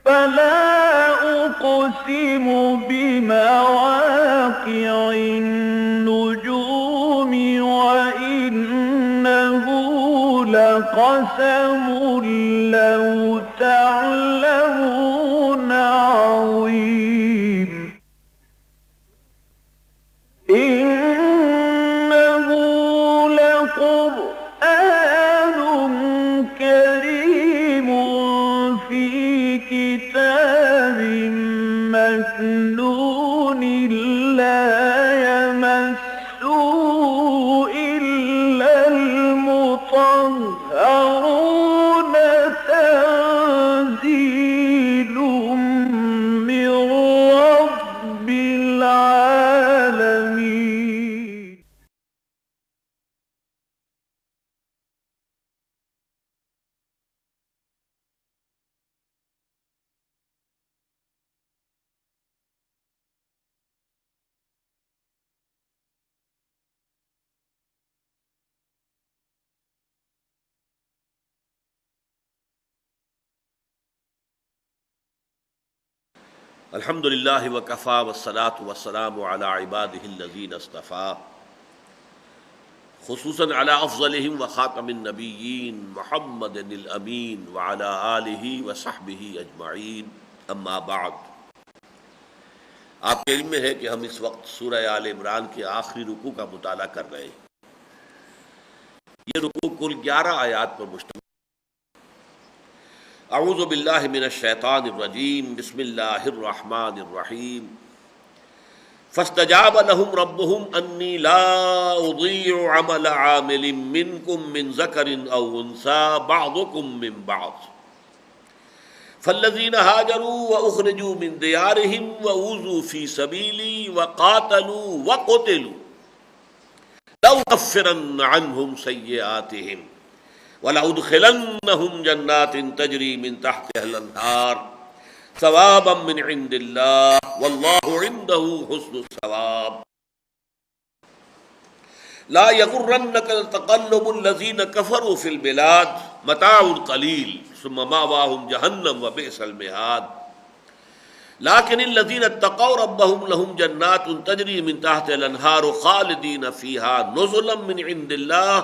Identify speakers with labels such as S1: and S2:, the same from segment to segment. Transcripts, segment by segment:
S1: فلا أقسم بمواقع النجوم وإنه لقسم لو تعلمون عظيم إنه لقرآن كريم في كتاب مكنون لا يمسه إلا المطهرون تنزيل من رب العالمين.
S2: الحمد للہ وکفیٰ والصلاة والسلام علی عبادہ الذین اصطفیٰ خصوصاً علی افضلہم وخاتم النبیین محمد الامین وعلی آلہ وصحبہ اجمعین اما بعد۔ آپ کے علم میں ہے کہ ہم اس وقت سورہ آل عمران کے آخری رکوع کا مطالعہ کر رہے ہیں۔ یہ رکوع کل 11 آیات پر مشتمل۔ اعوذ باللہ من الشیطان الرجیم، بسم اللہ الرحمن الرحیم۔ فاستجاب لهم ربهم انی لا اضیع عمل عامل منکم من ذکر او انثى بعضکم من بعض فالذین هاجروا واخرجوا من دیارهم واوذوا فی سبیلی وقاتلوا وقتلوا لأکفرن عنهم سیئاتهم وَلَأُدْخِلَنَّهُمْ جَنَّاتٍ تَجْرِي مِنْ تَحْتِهَا الْأَنْهَارُ ثَوَابًا مِنْ عِنْدِ اللَّهِ وَاللَّهُ عِنْدَهُ حُسْنُ الثَّوَابِ۔ لَا يَغُرَّنَّكَ تَقَلُّبُ الَّذِينَ كَفَرُوا فِي الْبِلَادِ مَتَاعٌ قَلِيلٌ ثُمَّ مَأْوَاهُمْ جَهَنَّمُ وَبِئْسَ الْمِهَادُ لكن الذين اتقوا ربهم لهم جنات تجري من تحتها الأنهار خالدين فيها نزلا من عند الله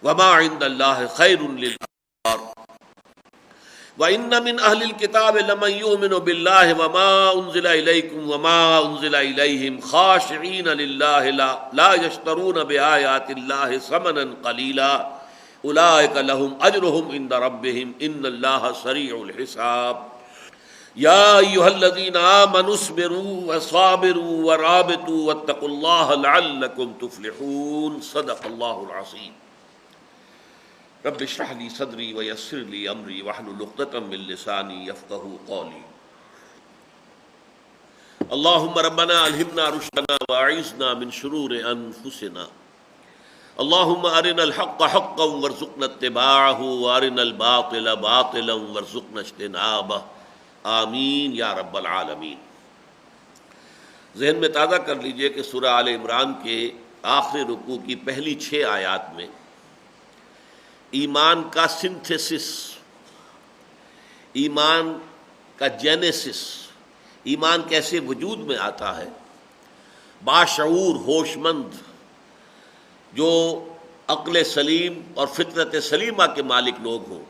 S2: وما عند الله خير للأبرار وإن من أهل الكتاب لمن يؤمن بالله وما أنزل إليكم وما أنزل إليهم خاشعين لله لا يشترون بآيات الله ثمنا قليلا أولئك لهم أجرهم عند ربهم إن الله سريع الحساب يا أيها الذين آمنوا اصبروا وصابروا ورابطوا واتقوا الله لعلكم تفلحون صدق الله العظيم۔ رب اشرح لي صدري ويسر لي امري واحلل عقدة من لساني يفقهوا قولي۔ اللهم ربنا الهمنا رشدنا واعذنا من شرور انفسنا، اللهم ارنا الحق حقا وارزقنا اتباعه وارنا الباطل باطلا وارزقنا اجتنابه، آمین یا رب العالمین۔ ذہن میں تازہ کر لیجئے کہ سورہ آل عمران کے آخری رکوع کی پہلی 6 آیات میں ایمان کا سنتھیسس، ایمان کا جینیسس، ایمان کیسے وجود میں آتا ہے، باشعور ہوش مند جو عقل سلیم اور فطرت سلیمہ کے مالک لوگ ہوں،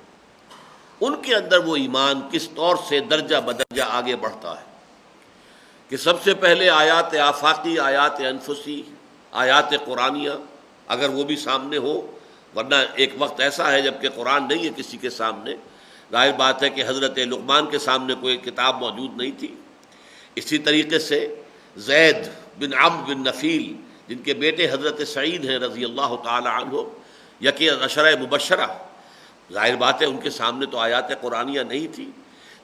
S2: ان کے اندر وہ ایمان کس طور سے درجہ بدرجہ آگے بڑھتا ہے کہ سب سے پہلے آیات آفاقی، آیات انفسی، آیات قرآنیہ اگر وہ بھی سامنے ہو، ورنہ ایک وقت ایسا ہے جب کہ قرآن نہیں ہے کسی کے سامنے۔ ظاہر بات ہے کہ حضرت لقمان کے سامنے کوئی کتاب موجود نہیں تھی۔ اسی طریقے سے زید بن عمرو بن نفیل جن کے بیٹے حضرت سعید ہیں رضی اللہ تعالی عنہ، یکی عشرہ مبشرہ، ظاہر بات ہے ان کے سامنے تو آیات قرآنیہ نہیں تھی۔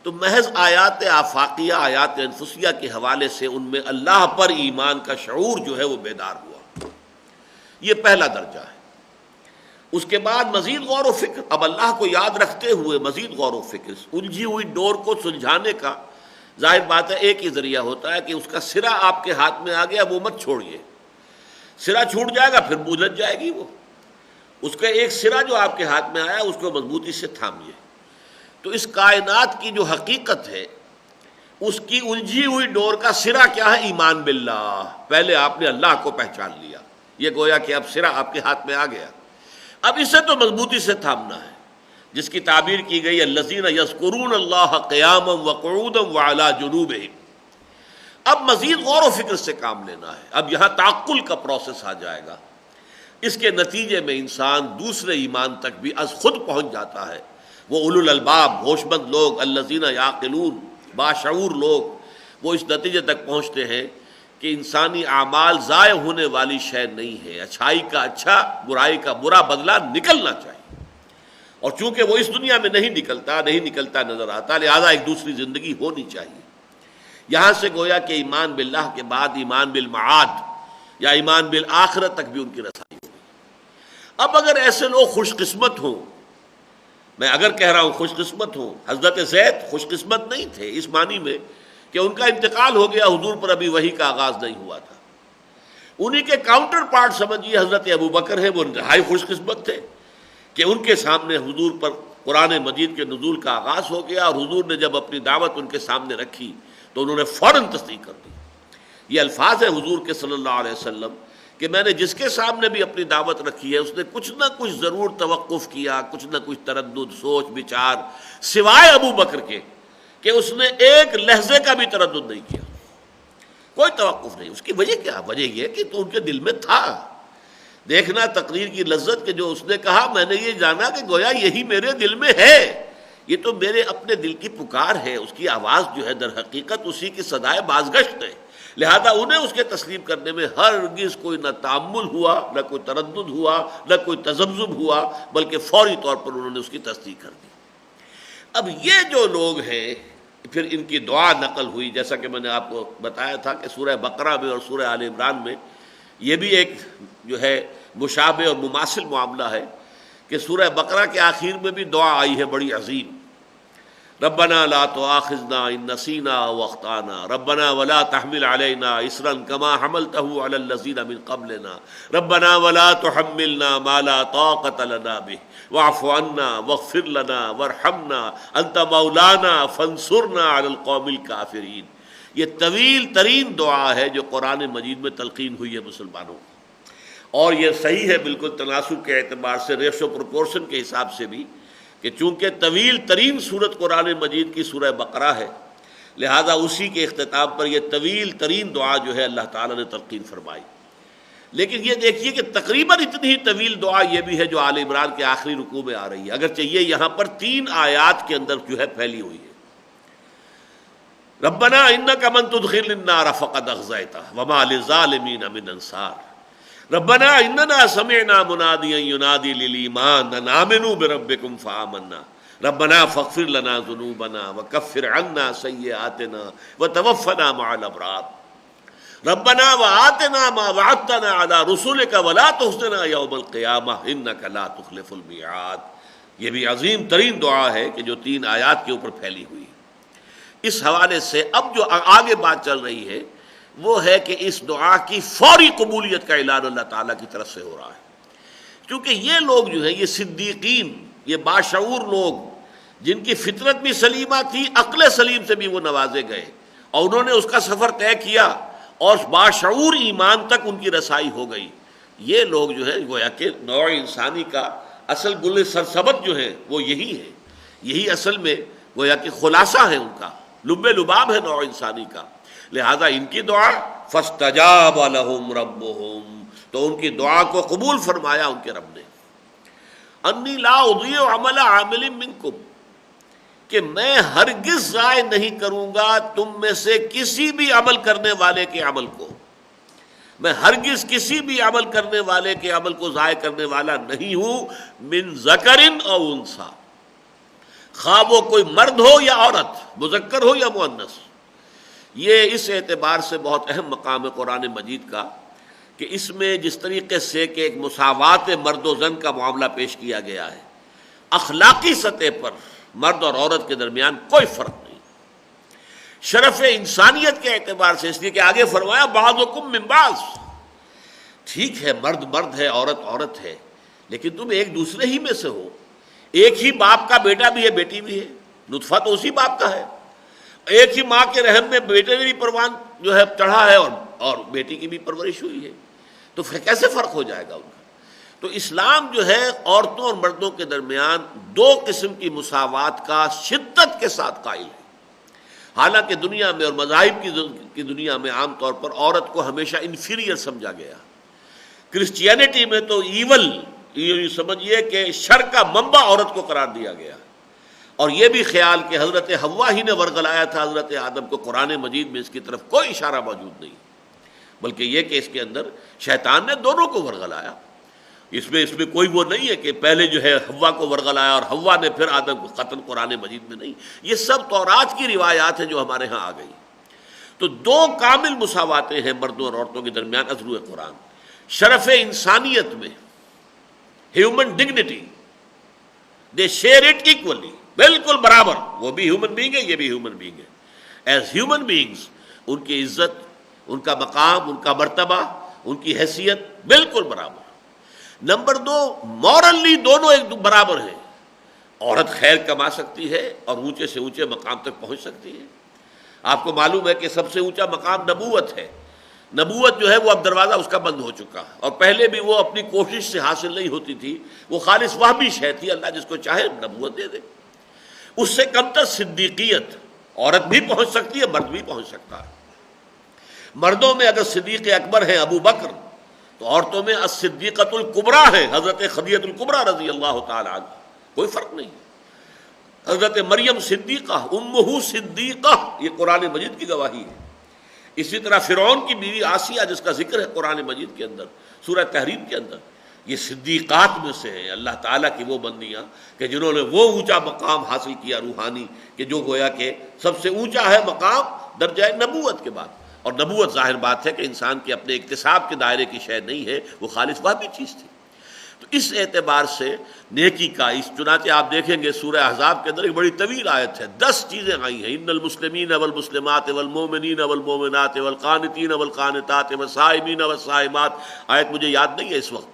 S2: تو محض آیات آفاقیہ، آیات انفسیہ کے حوالے سے ان میں اللہ پر ایمان کا شعور جو ہے وہ بیدار ہوا۔ یہ پہلا درجہ ہے۔ اس کے بعد مزید غور و فکر، اب اللہ کو یاد رکھتے ہوئے مزید غور و فکر، الجھی ہوئی ڈور کو سلجھانے کا ظاہر بات ہے ایک ہی ذریعہ ہوتا ہے کہ اس کا سرا آپ کے ہاتھ میں آ گیا، وہ مت چھوڑیے۔ سرا چھوٹ جائے گا پھر بجھ جائے گی وہ۔ اس کا ایک سرا جو آپ کے ہاتھ میں آیا اس کو مضبوطی سے تھامیے۔ تو اس کائنات کی جو حقیقت ہے اس کی الجھی ہوئی ڈور کا سرا کیا ہے؟ ایمان باللہ. پہلے آپ نے اللہ کو پہچان لیا، یہ گویا کہ اب سرا آپ کے ہاتھ میں آ گیا. اب اسے تو مضبوطی سے تھامنا ہے، جس کی تعبیر کی گئی الذین یذکرون اللہ قیاما وقعودا وعلی جنوبہم. اب مزید غور و فکر سے کام لینا ہے. اب یہاں تعقل کا پروسیس آ جائے گا. اس کے نتیجے میں انسان دوسرے ایمان تک بھی از خود پہنچ جاتا ہے. وہ اولو الالباب، ہوش مند لوگ، الذین یعقلون، باشعور لوگ، وہ اس نتیجے تک پہنچتے ہیں کہ انسانی اعمال ضائع ہونے والی شے نہیں ہے. اچھائی کا اچھا، برائی کا برا بدلہ نکلنا چاہیے. اور چونکہ وہ اس دنیا میں نہیں نکلتا نظر آتا، لہذا ایک دوسری زندگی ہونی چاہیے. یہاں سے گویا کہ ایمان باللہ کے بعد ایمان بالمعاد یا ایمان بالآخرت تک بھی ان کی رسائی ہوگی. اب اگر ایسے لوگ خوش قسمت ہوں، میں اگر کہہ رہا ہوں خوش قسمت ہوں، حضرت زید خوش قسمت نہیں تھے اس معنی میں کہ ان کا انتقال ہو گیا، حضور پر ابھی وحی کا آغاز نہیں ہوا تھا. انہی کے کاؤنٹر پارٹ سمجھیے حضرت ابو بکر ہے، وہ انتہائی خوش قسمت تھے کہ ان کے سامنے حضور پر قرآن مجید کے نزول کا آغاز ہو گیا، اور حضور نے جب اپنی دعوت ان کے سامنے رکھی تو انہوں نے فوراً تصدیق کر دی. یہ الفاظ ہیں حضور کے صلی اللہ علیہ وسلم کہ میں نے جس کے سامنے بھی اپنی دعوت رکھی ہے اس نے کچھ نہ کچھ ضرور توقف کیا، کچھ نہ کچھ تردد، سوچ بچار، سوائے ابو بکر کے کہ اس نے ایک لحظے کا بھی تردد نہیں کیا، کوئی توقف نہیں. اس کی وجہ کیا؟ وجہ یہ کہ تو ان کے دل میں تھا. دیکھنا تقریر کی لذت کہ جو اس نے کہا میں نے یہ جانا کہ گویا یہی میرے دل میں ہے، یہ تو میرے اپنے دل کی پکار ہے. اس کی آواز جو ہے در حقیقت اسی کی صدائے بازگشت ہے. لہذا انہیں اس کے تسلیم کرنے میں ہرگز کوئی نہ تأمل ہوا، نہ کوئی تردد ہوا، نہ کوئی تذبذب ہوا، بلکہ فوری طور پر انہوں نے اس کی تصدیق کر دی. اب یہ جو لوگ ہیں پھر ان کی دعا نقل ہوئی، جیسا کہ میں نے آپ کو بتایا تھا کہ سورہ بقرہ میں اور سورہ آل عمران میں یہ بھی ایک جو ہے مشابہ اور مماثل معاملہ ہے کہ سورہ بقرہ کے آخر میں بھی دعا آئی ہے بڑی عظیم، ربنا لا تؤاخذنا ان نسینا او اخطانا ربنا ولا تحمل علينا اصرا كما حملته على الذين من قبلنا ربنا ولا تحملنا ما لا طاقة لنا به واعف عنا واغفر لنا وارحمنا انت مولانا فانصرنا على القوم الكافرين. یہ طویل ترین دعا ہے جو قرآن مجید میں تلقین ہوئی ہے مسلمانوں کو، اور یہ صحیح ہے بالکل تناسب کے اعتبار سے، ریشو پروپورشن کے حساب سے بھی، کہ چونکہ طویل ترین سورت قرآن مجید کی سورہ بقرہ ہے، لہذا اسی کے اختتام پر یہ طویل ترین دعا جو ہے اللہ تعالیٰ نے تلقین فرمائی. لیکن یہ دیکھیے کہ تقریباً اتنی ہی طویل دعا یہ بھی ہے جو آل عمران کے آخری رکوع میں آ رہی ہے، اگرچہ یہ یہاں پر 3 آیات کے اندر جو ہے پھیلی ہوئی ہے. ربنا انک من تدخل النار فقد اخزیتہ وما للظالمین من انصار ربنا اننا سمعنا منادیا ینادی للایمان ان آمنوا بربکم فآمنا ربنا فاغفر لنا ذنوبنا وکفر عنا سیئاتنا وتوفنا مع الابرار ربنا وآتنا ما وعدتنا على رسلک ولا تخزنا یوم القیامہ انک لا تخلف المیعاد. یہ بھی عظیم ترین دعا ہے کہ جو 3 آیات کے اوپر پھیلی ہوئی. اس حوالے سے اب جو آگے بات چل رہی ہے وہ ہے کہ اس دعا کی فوری قبولیت کا اعلان اللہ تعالیٰ کی طرف سے ہو رہا ہے، کیونکہ یہ لوگ جو ہیں یہ صدیقین، یہ باشعور لوگ جن کی فطرت بھی سلیمہ تھی، عقل سلیم سے بھی وہ نوازے گئے اور انہوں نے اس کا سفر طے کیا اور باشعور ایمان تک ان کی رسائی ہو گئی. یہ لوگ جو ہے گویا کہ نوع انسانی کا اصل گل سرسبت جو ہے وہ یہی ہے، یہی اصل میں گویا کہ خلاصہ ہے ان کا، لب لباب ہے نوع انسانی کا. لہذا ان کی دعا فاستجاب لهم ربهم، تو ان کی دعا کو قبول فرمایا ان کے رب نے. انی لا اضیع عمل عامل منکم، کہ میں ہرگز ضائع نہیں کروں گا تم میں سے کسی بھی عمل کرنے والے کے عمل کو. میں ہرگز کسی بھی عمل کرنے والے کے عمل کو ضائع کرنے والا نہیں ہوں. من ذکر او انثی، خواہ وہ کوئی مرد ہو یا عورت، مذکر ہو یا مؤنث. یہ اس اعتبار سے بہت اہم مقام ہے قرآن مجید کا کہ اس میں جس طریقے سے کہ ایک مساوات مرد و زن کا معاملہ پیش کیا گیا ہے، اخلاقی سطح پر مرد اور عورت کے درمیان کوئی فرق نہیں. شرف انسانیت کے اعتبار سے اس لیے کہ آگے فرمایا بعضکم من بعض، ٹھیک ہے مرد مرد ہے، عورت عورت ہے، لیکن تم ایک دوسرے ہی میں سے ہو. ایک ہی باپ کا بیٹا بھی ہے، بیٹی بھی ہے، نطفہ تو اسی باپ کا ہے، ایک ہی ماں کے رحم میں بیٹے نے بھی پروان جو ہے چڑھا ہے اور بیٹی کی بھی پرورش ہوئی ہے، تو کیسے فرق ہو جائے گا ان کا؟ تو اسلام جو ہے عورتوں اور مردوں کے درمیان دو قسم کی مساوات کا شدت کے ساتھ قائل ہے۔ حالانکہ دنیا میں اور مذاہب کی دنیا میں عام طور پر عورت کو ہمیشہ انفیریئر سمجھا گیا۔ کرسچینٹی میں تو ایول، یہ سمجھیے کہ شر کا منبع عورت کو قرار دیا گیا، اور یہ بھی خیال کہ حضرت حوا ہی نے ورگلایا تھا حضرت آدم کو، قرآن مجید میں اس کی طرف کوئی اشارہ موجود نہیں، بلکہ یہ کہ اس کے اندر شیطان نے دونوں کو ورگلایا۔ اس میں کوئی وہ نہیں ہے کہ پہلے جو ہے حوا کو ورگلایا اور حوا نے پھر آدم کو قتل، قرآن مجید میں نہیں، یہ سب تورات کی روایات ہیں جو ہمارے ہاں آ گئی۔ تو دو کامل مساواتیں ہیں مردوں اور عورتوں کے درمیان از روئے قرآن، شرف انسانیت میں، human dignity, they share it equally, بالکل برابر، وہ بھی ہیومن بینگ ہے، یہ بھی ہیومن بینگ ہے، ایز ہیومن بینگز ان کی عزت، ان کا مقام، ان کا مرتبہ، ان کی حیثیت بالکل برابر۔ نمبر دو، مورلی دونوں ایک برابر ہیں، عورت خیر کما سکتی ہے اور اونچے سے اونچے مقام تک پہنچ سکتی ہے۔ آپ کو معلوم ہے کہ سب سے اونچا مقام نبوت ہے، نبوت جو ہے وہ اب دروازہ اس کا بند ہو چکا، اور پہلے بھی وہ اپنی کوشش سے حاصل نہیں ہوتی تھی، وہ خالص وہمی شے تھی، اللہ جس کو چاہے نبوت دے دے۔ اس سے کم تر صدیقیت، عورت بھی پہنچ سکتی ہے، مرد بھی پہنچ سکتا ہے۔ مردوں میں اگر صدیق اکبر ہیں ابو بکر، تو عورتوں میں الصدیقۃ الکبریٰ ہے حضرت خدیجہ الکبریٰ رضی اللہ تعالی عنہ، کوئی فرق نہیں۔ حضرت مریم صدیقہ، امہ صدیقہ، یہ قرآن مجید کی گواہی ہے۔ اسی طرح فرعون کی بیوی آسیہ جس کا ذکر ہے قرآن مجید کے اندر، سورہ تحریم کے اندر، یہ صدیقات میں سے ہیں، اللہ تعالیٰ کی وہ بندیاں کہ جنہوں نے وہ اونچا مقام حاصل کیا روحانی، کہ جو گویا کہ سب سے اونچا ہے مقام درجہ نبوت کے بعد۔ اور نبوت ظاہر بات ہے کہ انسان کے اپنے اکتساب کے دائرے کی شے نہیں ہے، وہ خالص وہمی چیز تھی۔ تو اس اعتبار سے نیکی کا چنانچہ آپ دیکھیں گے سورہ احزاب کے اندر ایک بڑی طویل آیت ہے، 10 چیزیں آئی ہیں، ان المسلمین والمسلمات والمؤمنین والمؤمنات والقانتین والقانتات والصائمین والصائمات، آیت مجھے یاد نہیں ہے اس وقت،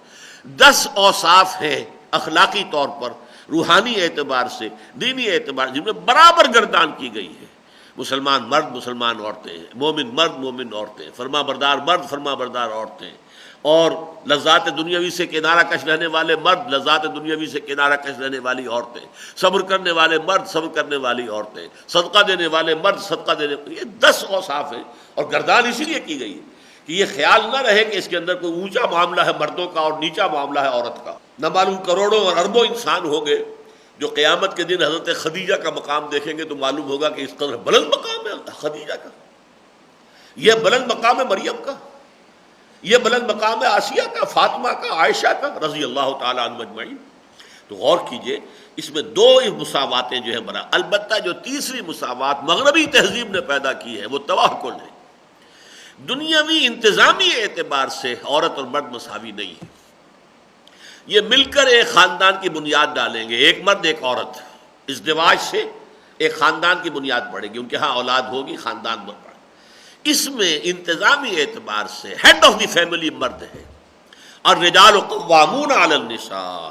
S2: 10 اوصاف ہیں اخلاقی طور پر، روحانی اعتبار سے، دینی اعتبار سے، جن میں برابر گردان کی گئی ہے۔ مسلمان مرد، مسلمان عورتیں ہیں، مومن مرد، مومن عورتیں، فرما بردار مرد، فرما بردار عورتیں، اور لذات دنیاوی سے کنارہ کش رہنے والے مرد، لذات دنیاوی سے کنارہ کش رہنے والی عورتیں، صبر کرنے والے مرد، صبر کرنے والی عورتیں، صدقہ دینے والے مرد، صدقہ دینے، یہ 10 اوصاف ہیں، اور گردان اسی لیے کی گئی ہے کہ یہ خیال نہ رہے کہ اس کے اندر کوئی اونچا معاملہ ہے مردوں کا اور نیچا معاملہ ہے عورت کا۔ نہ معلوم کروڑوں اور اربوں انسان ہوں گے جو قیامت کے دن حضرت خدیجہ کا مقام دیکھیں گے تو معلوم ہوگا کہ اس قدر بلند مقام ہے خدیجہ کا، یہ بلند مقام ہے مریم کا، یہ بلند مقام ہے آسیہ کا، فاطمہ کا، عائشہ کا رضی اللہ تعالیٰ عنہ اجمعین۔ تو غور کیجئے، اس میں دو مساواتیں جو ہیں بنا، البتہ جو تیسری مساوات مغربی تہذیب نے پیدا کی ہے وہ تباہ کن ہے۔ دنیاوی انتظامی اعتبار سے عورت اور مرد مساوی نہیں ہے، یہ مل کر ایک خاندان کی بنیاد ڈالیں گے، ایک مرد ایک عورت، ازدواج سے ایک خاندان کی بنیاد پڑے گی، ان کے ہاں اولاد ہوگی، خاندان بڑھ پڑے۔ اس میں انتظامی اعتبار سے ہیڈ آف دی فیملی مرد ہے، اور الرجال قوامون علی النساء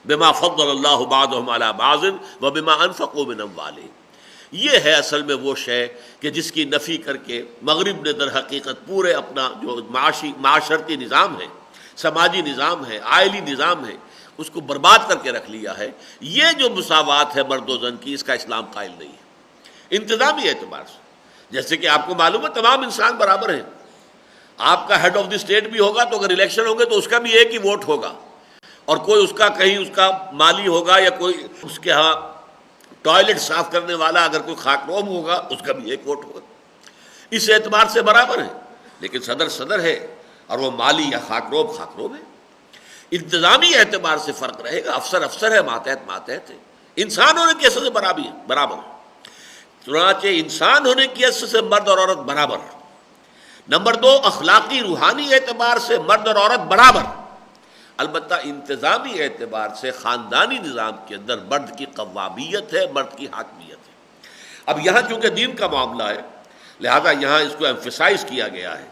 S2: بما فضل اللہ بعضهم علی بعض وبما انفقوا من اموالهم۔ یہ ہے اصل میں وہ شے کہ جس کی نفی کر کے مغرب نے در حقیقت پورے اپنا جو معاشرتی نظام ہے، سماجی نظام ہے، آئلی نظام ہے، اس کو برباد کر کے رکھ لیا ہے۔ یہ جو مساوات ہے مرد و زن کی، اس کا اسلام قائل نہیں ہے انتظامی اعتبار سے۔ جیسے کہ آپ کو معلوم ہے تمام انسان برابر ہیں، آپ کا ہیڈ آف دی اسٹیٹ بھی ہوگا تو اگر الیکشن ہوں گے تو اس کا بھی ایک ہی ووٹ ہوگا، اور کوئی اس کا کہیں اس کا مالی ہوگا یا کوئی اس کے ہاں ٹوائلٹ صاف کرنے والا اگر کوئی خاکروب ہوگا اس کا بھی ایک ووٹ ہوگا، اس اعتبار سے برابر ہے۔ لیکن صدر صدر ہے اور وہ مالی یا خاکروب خاکروب ہے، انتظامی اعتبار سے فرق رہے گا، افسر افسر ہے، ماتحت ماتحت ہے، انسان ہونے کی حیثیت سے برابر۔ چنانچہ انسان ہونے کی حیثیت سے مرد اور عورت برابر۔ نمبر 2، اخلاقی روحانی اعتبار سے مرد اور عورت برابر، البتہ انتظامی اعتبار سے خاندانی نظام کے اندر مرد کی قوامیت ہے، مرد کی حاکمیت ہے۔ اب یہاں چونکہ دین کا معاملہ ہے لہذا یہاں اس کو ایمفسائز کیا گیا ہے،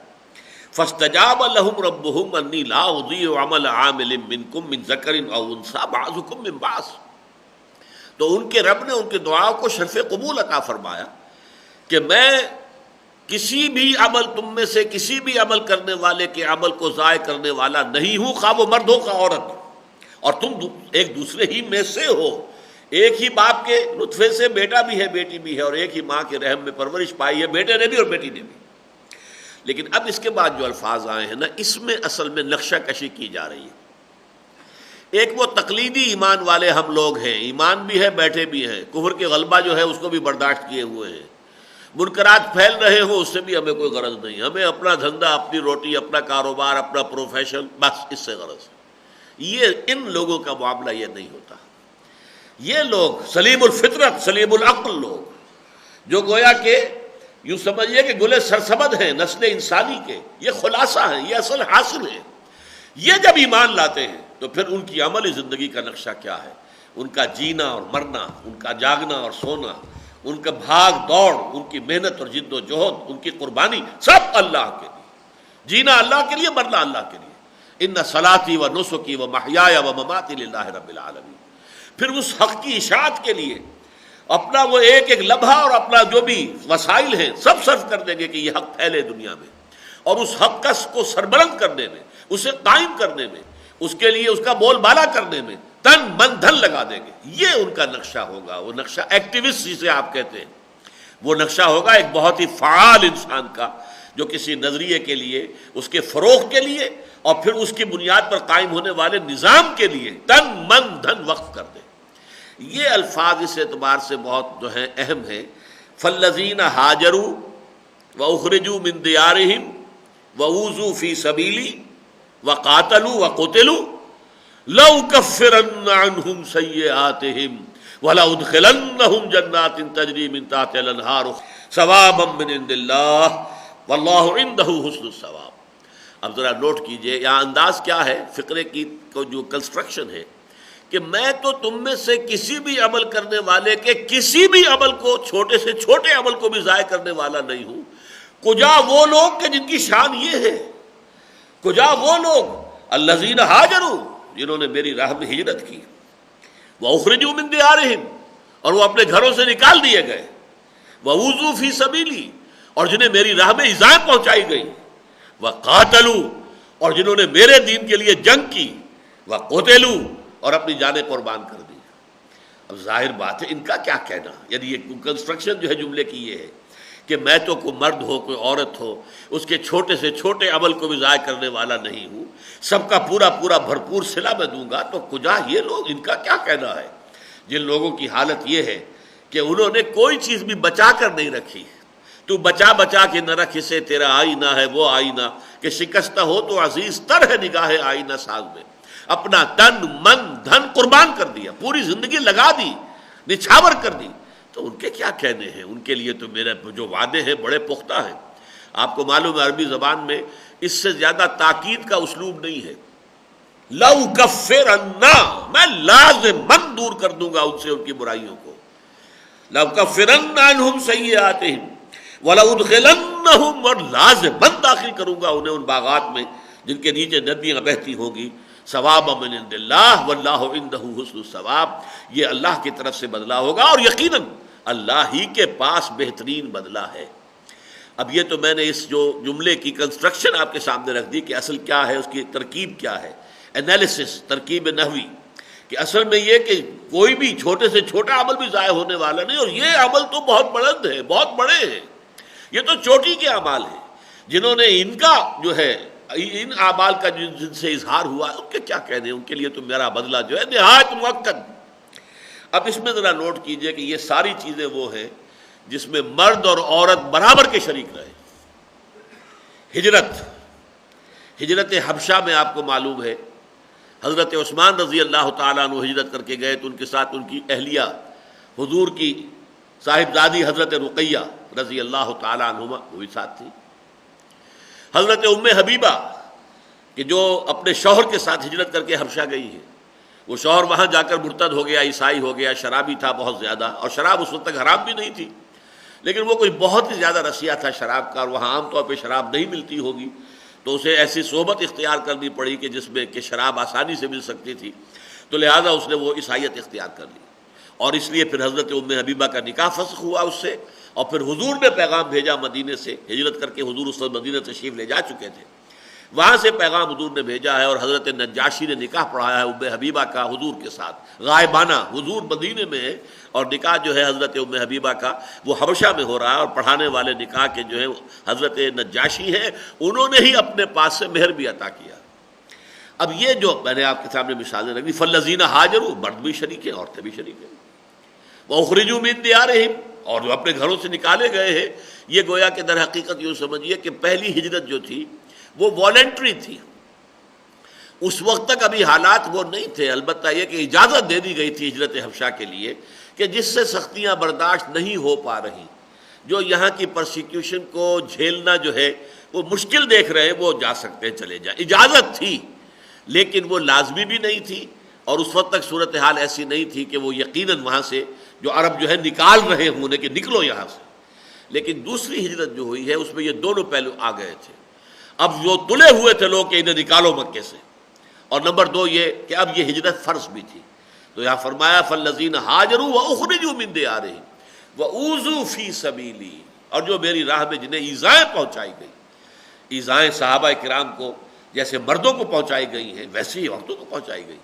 S2: فاستجاب لهم ربهم انی لا اضیع عمل عامل منکم من ذکر او انثی بعضکم من بعض۔ تو ان کے رب نے ان کی دعاؤں کو شرف قبول عطا فرمایا کہ میں کسی بھی عمل تم میں سے کسی بھی عمل کرنے والے کے عمل کو ضائع کرنے والا نہیں ہوں، خواہ وہ مرد ہو خواہ عورت، اور تم ایک دوسرے ہی میں سے ہو، ایک ہی باپ کے نطفے سے بیٹا بھی ہے بیٹی بھی ہے، اور ایک ہی ماں کے رحم میں پرورش پائی ہے بیٹے نے بھی اور بیٹی نے بھی۔ لیکن اب اس کے بعد جو الفاظ آئے ہیں نا، اس میں اصل میں نقشہ کشی کی جا رہی ہے۔ ایک وہ تقلیدی ایمان والے ہم لوگ ہیں، ایمان بھی ہے بیٹھے بھی ہیں، کفر کے غلبہ جو ہے اس کو بھی برداشت کیے ہوئے ہیں، منکرات پھیل رہے ہوں اس سے بھی ہمیں کوئی غرض نہیں، ہمیں اپنا دھندا، اپنی روٹی، اپنا کاروبار، اپنا پروفیشن، بس اس سے غرض ہے۔ یہ ان لوگوں کا معاملہ یہ نہیں ہوتا۔ یہ لوگ سلیم الفطرت، سلیم العقل لوگ، جو گویا کہ یوں سمجھیے کہ گلے سرسبد ہیں نسل انسانی کے، یہ خلاصہ ہیں، یہ اصل حاصل ہے۔ یہ جب ایمان لاتے ہیں تو پھر ان کی عملی زندگی کا نقشہ کیا ہے؟ ان کا جینا اور مرنا، ان کا جاگنا اور سونا، ان کا بھاگ دوڑ، ان کی محنت اور جد و جہد، ان کی قربانی، سب اللہ کے لیے، جینا اللہ کے لیے، مرنا اللہ کے لیے۔ ان صلاتی و نسکی و محیای و مماتی للہ رب العالمین۔ پھر اس حق کی اشاعت کے لیے اپنا وہ ایک ایک لمحہ اور اپنا جو بھی وسائل ہیں سب صرف کر دیں گے کہ یہ حق پھیلے دنیا میں، اور اس حق کو سربلند کرنے میں، اسے قائم کرنے میں، اس کے لیے اس کا بول بالا کرنے میں تن من دھن لگا دیں گے۔ یہ ان کا نقشہ ہوگا، وہ نقشہ ایکٹیوسٹ جسے آپ کہتے ہیں، وہ نقشہ ہوگا ایک بہت ہی فعال انسان کا، جو کسی نظریے کے لیے، اس کے فروغ کے لیے، اور پھر اس کی بنیاد پر قائم ہونے والے نظام کے لیے تن من دھن وقف کر دے۔ یہ الفاظ اس اعتبار سے بہت جو ہیں اہم ہیں۔ فالذین ہاجروا واخرجوا من دیارہم واوذوا فی سبیلی وقاتلوا وقتلوا لأکفرن عنہم سیئاتہم ولأدخلنہم جنات تجری من تحتہا الانہار ثوابا من عند اللہ واللہ عندہ حسن الثواب۔ اب ذرا نوٹ کیجئے یہاں انداز کیا ہے فقرے کی کو جو کنسٹرکشن ہے کہ میں تو تم میں سے کسی بھی عمل کرنے والے کے کسی بھی عمل کو، چھوٹے سے چھوٹے عمل کو بھی ضائع کرنے والا نہیں ہوں۔ کجا وہ لوگ کہ جن کی شان یہ ہے، کجا وہ لوگ الذین ہاجروا، جنہوں نے میری راہ میں ہجرت کی، واخرجوا من دیارہم، اور وہ اپنے گھروں سے نکال دیے گئے، واوذوا فی سبیلی، اور جنہیں میری راہ میں ایذائیں پہنچائی گئی، وقاتلوا، اور جنہوں نے میرے دین کے لیے جنگ کی، وقتلوا، اور اپنی جانیں قربان کر دی۔ اب ظاہر بات ہے ان کا کیا کہنا، یعنی یہ کنسٹرکشن جو ہے جملے کی یہ ہے کہ میں تو کوئی مرد ہو کوئی عورت ہو اس کے چھوٹے سے چھوٹے عمل کو بھی ضائع کرنے والا نہیں ہوں، سب کا پورا پورا بھرپور صلہ میں دوں گا، تو کجا یہ لوگ، ان کا کیا کہنا ہے جن لوگوں کی حالت یہ ہے کہ انہوں نے کوئی چیز بھی بچا کر نہیں رکھی۔ تو بچا بچا کے نہ رکھ اسے، تیرا آئینہ ہے وہ آئینہ کہ شکستہ ہو تو عزیز تر ہے نگاہ آئینہ ساز میں، اپنا تن من دھن قربان کر دیا، پوری زندگی لگا دی، نچھاور کر دی، تو ان کے کیا کہنے ہیں؟ ان کے لیے تو میرے جو وعدے ہیں بڑے پختہ ہیں۔ آپ کو معلوم ہے عربی زبان میں اس سے زیادہ تاکید کا اسلوب نہیں ہے۔ لَأُكَفِّرَنَّ، میں لازماً دور کر دوں گا ان سے ان کی برائیوں کو، لَأُكَفِّرَنَّ عَنْهُمْ سَيِّئَاتِهِمْ وَلَأُدْخِلَنَّهُمْ، اور لازماً داخل کروں گا انہیں ان باغات میں جن کے نیچے ندیاں بہتی ہوں گی، ثوابا من عند اللہ واللہ عندہ حسن الثواب، یہ اللہ کی طرف سے بدلہ ہوگا اور یقیناً اللہ ہی کے پاس بہترین بدلہ ہے۔ اب یہ تو میں نے اس جو جملے کی کنسٹرکشن آپ کے سامنے رکھ دی کہ اصل کیا ہے، اس کی ترکیب کیا ہے، انالیسس، ترکیب نحوی، کہ اصل میں یہ کہ کوئی بھی چھوٹے سے چھوٹا عمل بھی ضائع ہونے والا نہیں، اور یہ عمل تو بہت بلند ہے، بہت بڑے ہیں، یہ تو چوٹی کے اعمال ہیں، جنہوں نے ان کا جو ہے ان اعمال کا جن سے اظہار ہوا ان کے کیا کہنے ہیں، ان کے لیے تو میرا بدلہ جو ہے نہایت مؤکد۔ اب اس میں ذرا نوٹ کیجئے کہ یہ ساری چیزیں وہ ہیں جس میں مرد اور عورت برابر کے شریک رہے۔ ہجرت حبشہ میں آپ کو معلوم ہے حضرت عثمان رضی اللہ تعالیٰ عنہ ہجرت کر کے گئے تو ان کے ساتھ ان کی اہلیہ حضور کی صاحبزادی حضرت رقیہ رضی اللہ تعالیٰ عنہما وہ بھی ساتھ تھی۔ حضرت ام حبیبہ کہ جو اپنے شوہر کے ساتھ ہجرت کر کے حبشہ گئی ہے، وہ شوہر وہاں جا کر مرتد ہو گیا، عیسائی ہو گیا، شرابی تھا بہت زیادہ، اور شراب اس وقت تک حرام بھی نہیں تھی، لیکن وہ کوئی بہت ہی زیادہ رسیہ تھا شراب کا، اور وہاں عام طور پہ شراب نہیں ملتی ہوگی تو اسے ایسی صحبت اختیار کرنی پڑی کہ جس میں کہ شراب آسانی سے مل سکتی تھی، تو لہذا اس نے وہ عیسائیت اختیار کر لی، اور اس لیے پھر حضرت ام حبیبہ کا نکاح فسخ ہوا اس سے، اور پھر حضور نے پیغام بھیجا مدینے سے، ہجرت کر کے حضور اس وقت مدینہ تشریف لے جا چکے تھے، وہاں سے پیغام حضور نے بھیجا ہے، اور حضرت نجاشی نے نکاح پڑھایا ہے ام حبیبہ کا حضور کے ساتھ غائبانہ، حضور مدینے میں ہے اور نکاح جو ہے حضرت ام حبیبہ کا وہ حبشہ میں ہو رہا ہے، اور پڑھانے والے نکاح کے جو ہے حضرت نجاشی ہیں، انہوں نے ہی اپنے پاس سے مہر بھی عطا کیا۔ اب یہ جو میں نے آپ کے سامنے مثالیں رکھی، فالذین ہاجروا، مرد بھی شریک ہیں عورتیں بھی شریک ہیں، واخرجوا من دیارہم، اور جو اپنے گھروں سے نکالے گئے ہیں، یہ گویا کہ در حقیقت یوں سمجھیے کہ پہلی ہجرت جو تھی وہ والنٹری تھی، اس وقت تک ابھی حالات وہ نہیں تھے، البتہ یہ کہ اجازت دے دی گئی تھی ہجرت حبشہ کے لیے کہ جس سے سختیاں برداشت نہیں ہو پا رہی، جو یہاں کی پرسیکیوشن کو جھیلنا جو ہے وہ مشکل دیکھ رہے ہیں، وہ جا سکتے ہیں، چلے جائیں، اجازت تھی لیکن وہ لازمی بھی نہیں تھی، اور اس وقت تک صورتحال ایسی نہیں تھی کہ وہ یقیناً وہاں سے جو عرب جو ہے نکال رہے ہونے کہ نکلو یہاں سے۔ لیکن دوسری ہجرت جو ہوئی ہے اس میں یہ دونوں پہلو آ گئے تھے، اب جو تلے ہوئے تھے لوگ کہ انہیں نکالو مکے سے، اور نمبر دو یہ کہ اب یہ ہجرت فرض بھی تھی، تو یہاں فرمایا فالذین ہاجروا واخرجوا من دیارہم واوذوا فی سبیلی، اور جو میری راہ میں جنہیں ایذائیں پہنچائی گئی، ایذائیں صحابہ کرام کو جیسے مردوں کو پہنچائی گئی ہیں ویسے ہی عورتوں کو پہنچائی گئی،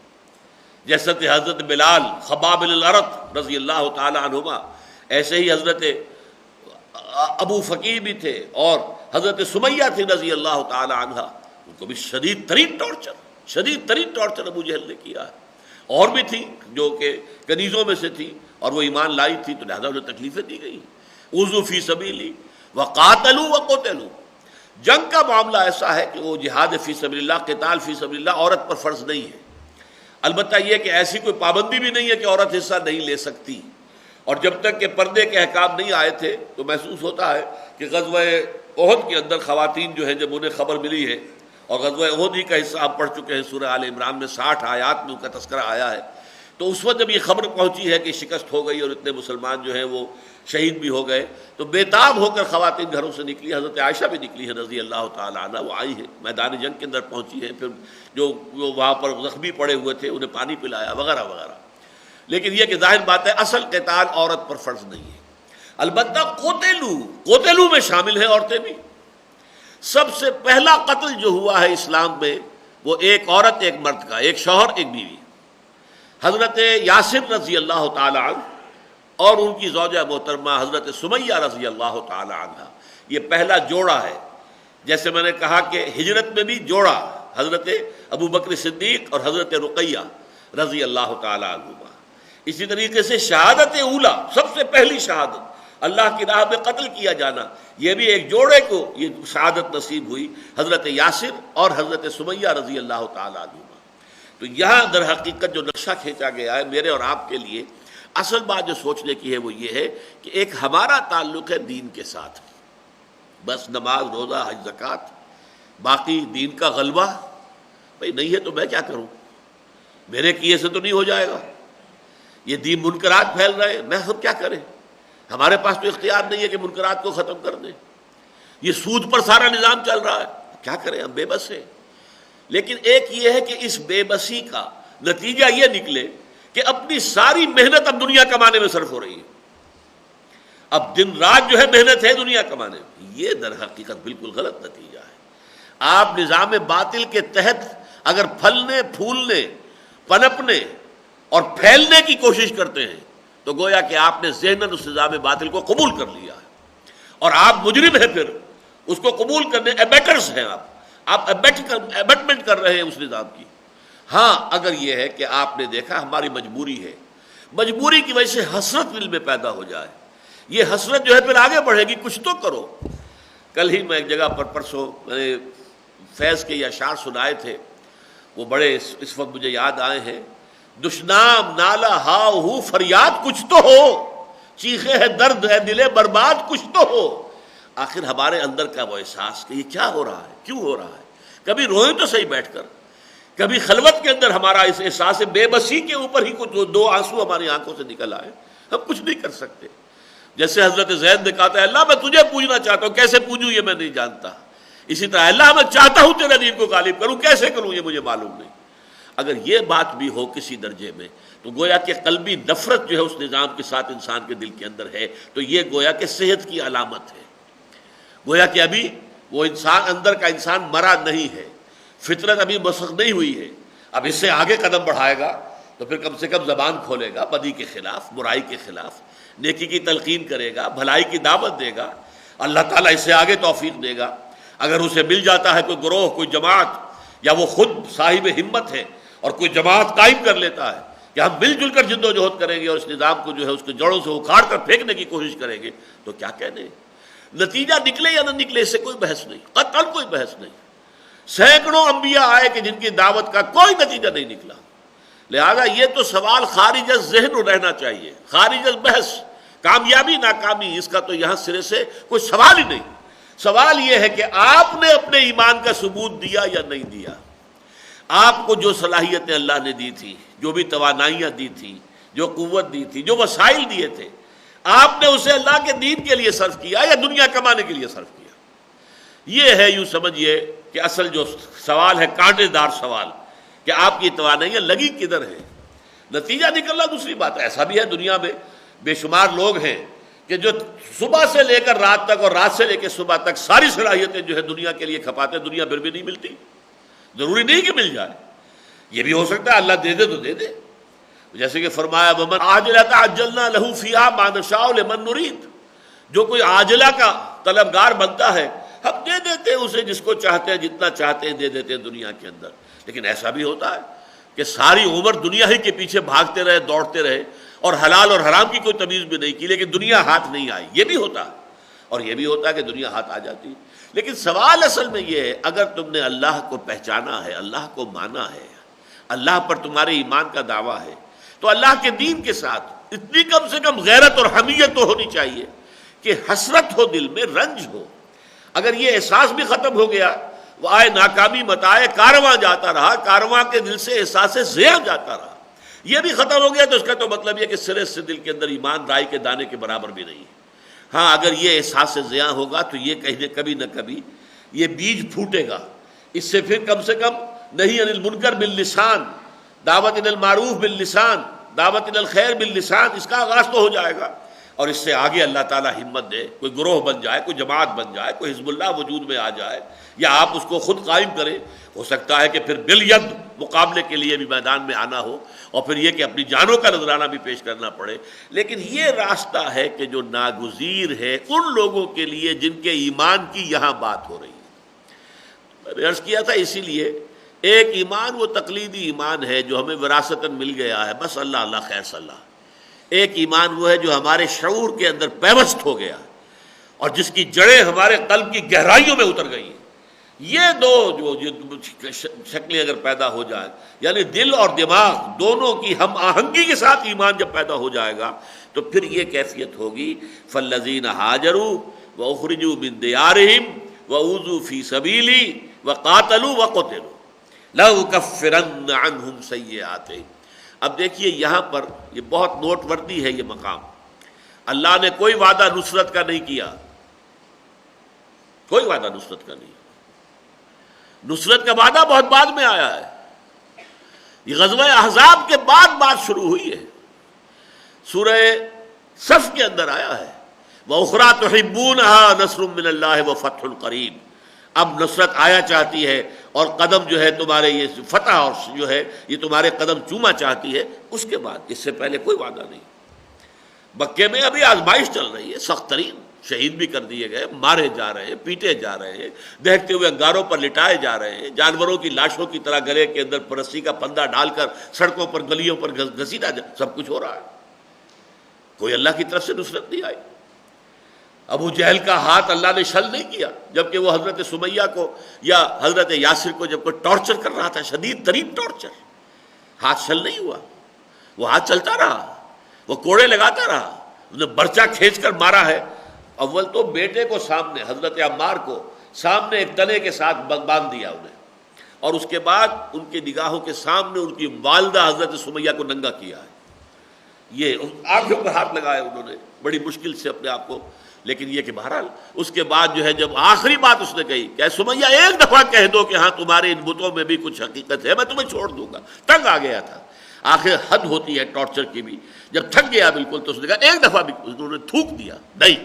S2: جیسے کہ حضرت بلال خباب بن الارت رضی اللہ تعالی عنہما، ایسے ہی حضرت ابو فقیر بھی تھے اور حضرت سمیہ تھی رضی اللہ تعالی عنہ، ان کو بھی شدید ترین ٹارچر ابو جہل نے کیا ہے، اور بھی تھی جو کہ کنیزوں میں سے تھی اور وہ ایمان لائی تھی تو لہذا انہیں تکلیفیں دی گئی۔ اوذوا فی سبیلی وقاتلوا وقتلوا، جنگ کا معاملہ ایسا ہے کہ وہ جہاد فی سبیل اللہ، قتال فی سبیل اللہ عورت پر فرض نہیں ہے، البتہ یہ کہ ایسی کوئی پابندی بھی نہیں ہے کہ عورت حصہ نہیں لے سکتی، اور جب تک کہ پردے کے احکام نہیں آئے تھے تو محسوس ہوتا ہے کہ غزوہ احد کے اندر خواتین جو ہیں جب انہیں خبر ملی ہے، اور غزوہ احد ہی کا حصہ آپ پڑھ چکے ہیں، سورہ آل عمران میں 60 آیات میں ان کا تذکرہ آیا ہے، تو اس وقت جب یہ خبر پہنچی ہے کہ شکست ہو گئی اور اتنے مسلمان جو ہیں وہ شہید بھی ہو گئے، تو بےتاب ہو کر خواتین گھروں سے نکلی، حضرت عائشہ بھی نکلی ہے رضی اللہ تعالی عنہ، وہ آئی ہے میدان جنگ کے اندر پہنچی ہے، پھر جو وہاں پر زخمی پڑے ہوئے تھے انہیں پانی پلایا وغیرہ وغیرہ، لیکن یہ کہ ظاہر بات ہے اصل قتال عورت پر فرض نہیں ہے، البتہ قتلوا میں شامل ہیں عورتیں بھی۔ سب سے پہلا قتل جو ہوا ہے اسلام میں وہ ایک عورت ایک مرد کا، ایک شوہر ایک بیوی، حضرت یاسر رضی اللہ تعالی عنہ اور ان کی زوجہ محترمہ حضرت سمیہ رضی اللہ تعالی عنہ، یہ پہلا جوڑا ہے۔ جیسے میں نے کہا کہ ہجرت میں بھی جوڑا حضرت ابو بکر صدیق اور حضرت رقیہ رضی اللہ تعالی عنہما، اسی طریقے سے شہادت اولا، سب سے پہلی شہادت اللہ کی راہ میں قتل کیا جانا، یہ بھی ایک جوڑے کو یہ شہادت نصیب ہوئی، حضرت یاسر اور حضرت سمیہ رضی اللہ تعالی عنہما۔ تو یہاں در حقیقت جو نقشہ کھینچا گیا ہے میرے اور آپ کے لیے، اصل بات جو سوچنے کی ہے وہ یہ ہے کہ ایک ہمارا تعلق ہے دین کے ساتھ، بس نماز روزہ حج زکوٰۃ، باقی دین کا غلبہ بھئی نہیں ہے تو میں کیا کروں، میرے کیے سے تو نہیں ہو جائے گا، یہ دین منکرات پھیل رہے ہیں، میں ہم کیا کریں، ہمارے پاس تو اختیار نہیں ہے کہ منکرات کو ختم کر دیں، یہ سود پر سارا نظام چل رہا ہے، کیا کریں، ہم بے بس ہیں۔ لیکن ایک یہ ہے کہ اس بے بسی کا نتیجہ یہ نکلے کہ اپنی ساری محنت اب دنیا کمانے میں صرف ہو رہی ہے، اب دن رات جو ہے محنت ہے دنیا کمانے میں، یہ در حقیقت بالکل غلط نتیجہ ہے۔ آپ نظام باطل کے تحت اگر پھلنے پھولنے پنپنے اور پھیلنے کی کوشش کرتے ہیں تو گویا کہ آپ نے ذہناً اس نظام باطل کو قبول کر لیا ہے، اور آپ مجرم ہیں، پھر اس کو قبول کرنے ایبیٹرز ہیں، آپ ایبٹمنٹ کر رہے ہیں اس نظام کی۔ ہاں اگر یہ ہے کہ آپ نے دیکھا ہماری مجبوری ہے، مجبوری کی وجہ سے حسرت دل میں پیدا ہو جائے، یہ حسرت جو ہے پھر آگے بڑھے گی، کچھ تو کرو۔ کل ہی میں ایک جگہ پر پرسوں میں نے فیض کے یہ اشعار سنائے تھے، وہ بڑے اس وقت مجھے یاد آئے ہیں، دشنام نالا ہاؤ ہو فریاد کچھ تو ہو، چیخے ہے درد ہے دلے برباد کچھ تو ہو۔ آخر ہمارے اندر کا وہ احساس کہ یہ کیا ہو رہا ہے، کیوں ہو رہا ہے، کبھی روئیں تو صحیح بیٹھ کر، کبھی خلوت کے اندر ہمارا اس احساس بے بسی کے اوپر ہی کچھ دو آنسو ہماری آنکھوں سے نکل آئے، ہم کچھ نہیں کر سکتے۔ جیسے حضرت زید نے کہا تھا اللہ میں تجھے پوجنا چاہتا ہوں، کیسے پوجوں یہ میں نہیں جانتا، اسی طرح اللہ میں چاہتا ہوں تیرے دین کو غالب کروں، کیسے کروں یہ مجھے معلوم نہیں۔ اگر یہ بات بھی ہو کسی درجے میں تو گویا کہ قلبی نفرت جو ہے اس نظام کے ساتھ انسان کے دل کے اندر ہے، تو یہ گویا کہ صحت کی علامت ہے۔ گویا کہ ابھی وہ انسان اندر کا انسان مرا نہیں ہے، فطرت ابھی مسخ نہیں ہوئی ہے، اب اس سے آگے قدم بڑھائے گا تو پھر کم سے کم زبان کھولے گا، بدی کے خلاف، برائی کے خلاف، نیکی کی تلقین کرے گا، بھلائی کی دعوت دے گا، اللہ تعالیٰ اس سے آگے توفیق دے گا۔ اگر اسے مل جاتا ہے کوئی گروہ، کوئی جماعت، یا وہ خود صاحب ہمت ہے اور کوئی جماعت قائم کر لیتا ہے کہ ہم مل جل کر جد و جہد کریں گے اور اس نظام کو جو ہے اس کے جڑوں سے اکھاڑ کر پھینکنے کی کوشش کریں گے، تو کیا کہنے، نتیجہ نکلے یا نہ نکلے اس سے کوئی بحث نہیں، قطعاً کوئی بحث نہیں۔ سینکڑوں انبیاء آئے کہ جن کی دعوت کا کوئی نتیجہ نہیں نکلا، لہذا یہ تو سوال خارج از ذہن رہنا چاہیے، خارج از بحث، کامیابی ناکامی اس کا تو یہاں سرے سے کوئی سوال ہی نہیں۔ سوال یہ ہے کہ آپ نے اپنے ایمان کا ثبوت دیا یا نہیں دیا۔ آپ کو جو صلاحیتیں اللہ نے دی تھی، جو بھی توانائیاں دی تھی، جو قوت دی تھی، جو وسائل دیے تھے، آپ نے اسے اللہ کے دین کے لیے صرف کیا یا دنیا کمانے کے لیے صرف کیا؟ یہ ہے، یوں سمجھیے کہ اصل جو سوال ہے، کانٹے دار سوال، کہ آپ کی توانائیاں لگی کدھر ہیں۔ نتیجہ نکلنا دوسری بات ہے، ایسا بھی ہے دنیا میں بے شمار لوگ ہیں کہ جو صبح سے لے کر رات تک اور رات سے لے کے صبح تک ساری صلاحیتیں جو ہے دنیا کے لیے کھپاتے، دنیا پھر بھی نہیں ملتی۔ ضروری نہیں کہ مل جائے، یہ بھی ہو سکتا ہے اللہ دے دے تو دے دے، جیسے کہ فرمایا وَمَنْ عَاجِلَةَ عَجَّلْنَا لَهُ فِيهَا مَا نَشَاءُ لِمَن نُرِيدُ، جو کوئی عاجلہ کا طلبگار بنتا ہے ہم دے دیتے ہیں اسے جس کو چاہتے ہیں، جتنا چاہتے ہیں دے دیتے ہیں دنیا کے اندر۔ لیکن ایسا بھی ہوتا ہے کہ ساری عمر دنیا ہی کے پیچھے بھاگتے رہے، دوڑتے رہے، اور حلال اور حرام کی کوئی تمیز بھی نہیں کی، لیکن دنیا ہاتھ نہیں آئی۔ یہ بھی ہوتا ہے، اور یہ بھی ہوتا ہے کہ دنیا ہاتھ آ جاتی۔ لیکن سوال اصل میں یہ ہے، اگر تم نے اللہ کو پہچانا ہے، اللہ کو مانا ہے، اللہ پر تمہارے ایمان کا دعویٰ ہے، تو اللہ کے دین کے ساتھ اتنی کم سے کم غیرت اور حمیت تو ہونی چاہیے کہ حسرت ہو، دل میں رنج ہو۔ اگر یہ احساس بھی ختم ہو گیا، وہ آئے ناکامی متائے کارواں جاتا رہا، کارواں کے دل سے احساس زیاں جاتا رہا، یہ بھی ختم ہو گیا، تو اس کا تو مطلب یہ کہ سرے سے دل کے اندر ایمان رائی کے دانے کے برابر بھی نہیں ہے۔ ہاں اگر یہ احساس زیاں ہوگا تو یہ کہیں کبھی نہ کبھی یہ بیج پھوٹے گا، اس سے پھر کم سے کم نہی عن المنکر باللسان، دعوت الی المعروف باللسان، دعوت الی الخیر باللسان، اس کا آغاز تو ہو جائے گا، اور اس سے آگے اللہ تعالیٰ ہمت دے، کوئی گروہ بن جائے، کوئی جماعت بن جائے، کوئی حزب اللہ وجود میں آ جائے، یا آپ اس کو خود قائم کریں۔ ہو سکتا ہے کہ پھر بالید مقابلے کے لیے بھی میدان میں آنا ہو، اور پھر یہ کہ اپنی جانوں کا نذرانہ بھی پیش کرنا پڑے، لیکن یہ راستہ ہے کہ جو ناگزیر ہے ان لوگوں کے لیے جن کے ایمان کی یہاں بات ہو رہی ہے۔ میں نے عرض کیا تھا، اسی لیے ایک ایمان وہ تقلیدی ایمان ہے جو ہمیں وراثتاً مل گیا ہے، بس اللہ اللہ خیر صلی اللہ۔ ایک ایمان وہ ہے جو ہمارے شعور کے اندر پیوست ہو گیا اور جس کی جڑیں ہمارے قلب کی گہرائیوں میں اتر گئی ہیں۔ یہ دو جو شکلیں اگر پیدا ہو جائیں، یعنی دل اور دماغ دونوں کی ہم آہنگی کے ساتھ ایمان جب پیدا ہو جائے گا، تو پھر یہ کیفیت ہوگی فَالَّذِينَ هَاجَرُوا وَأُخْرِجُوا مِن دِيَارِهِمْ وَأُوذُوا فِي سَبِيلِي وَقَاتَلُوا وَقُتِلُوا لَأُكَفِّرَنَّ عَنْهُمْ سَيِّئَاتِهِمْ۔ اب دیکھیے یہاں پر یہ بہت نوٹ وردی ہے، یہ مقام اللہ نے کوئی وعدہ نصرت کا نہیں کیا، کوئی وعدہ نصرت کا نہیں، نصرت کا وعدہ بہت بعد میں آیا ہے، یہ غزوہ احزاب کے بعد بات شروع ہوئی ہے، سورہ صف کے اندر آیا ہے وَأُخْرَىٰ تُحِبُّونَهَا نَصْرٌ مِّنَ اللَّهِ وَفَتْحٌ قَرِيبٌ۔ اب نصرت آیا چاہتی ہے اور قدم جو ہے تمہارے یہ فتح اور جو ہے یہ تمہارے قدم چوما چاہتی ہے، اس کے بعد، اس سے پہلے کوئی وعدہ نہیں۔ مکے میں ابھی آزمائش چل رہی ہے، سخت ترین، شہید بھی کر دیے گئے، مارے جا رہے ہیں، پیٹے جا رہے ہیں، دہتے ہوئے انگاروں پر لٹائے جا رہے ہیں، جانوروں کی لاشوں کی طرح گلے کے اندر رسی کا پندہ ڈال کر سڑکوں پر گلیوں پر گھسیٹا جا، سب کچھ ہو رہا ہے، کوئی اللہ کی طرف سے نصرت نہیں آئی۔ ابو جہل کا ہاتھ اللہ نے شل نہیں کیا، جبکہ وہ حضرت سمیہ کو یا حضرت یاسر کو جب کوئی ٹارچر کر رہا تھا، شدید ترین ٹارچر، ہاتھ شل نہیں ہوا، وہ ہاتھ چلتا رہا، وہ کوڑے لگاتا رہا، انہیں برچہ کھینچ کر مارا ہے۔ اول تو بیٹے کو سامنے، حضرت عمار کو سامنے ایک تنے کے ساتھ باندھ دیا انہیں، اور اس کے بعد ان کی نگاہوں کے سامنے ان کی والدہ حضرت سمیہ کو ننگا کیا ہے، یہ آنکھوں پر ہاتھ لگایا انہوں نے بڑی مشکل سے اپنے آپ کو۔ لیکن یہ کہ بہرحال اس کے بعد جو ہے جب آخری بات اس نے کہی کہ سمیہ ایک دفعہ کہہ دو کہ ہاں تمہارے ان بتوں میں بھی کچھ حقیقت ہے، میں تمہیں چھوڑ دوں گا، تنگ آ گیا تھا۔ آخر حد ہوتی ہے ٹارچر کی بھی، جب تھک گیا بالکل تو اس نے کہا ایک دفعہ بھی، انہوں نے تھوک دیا نہیں،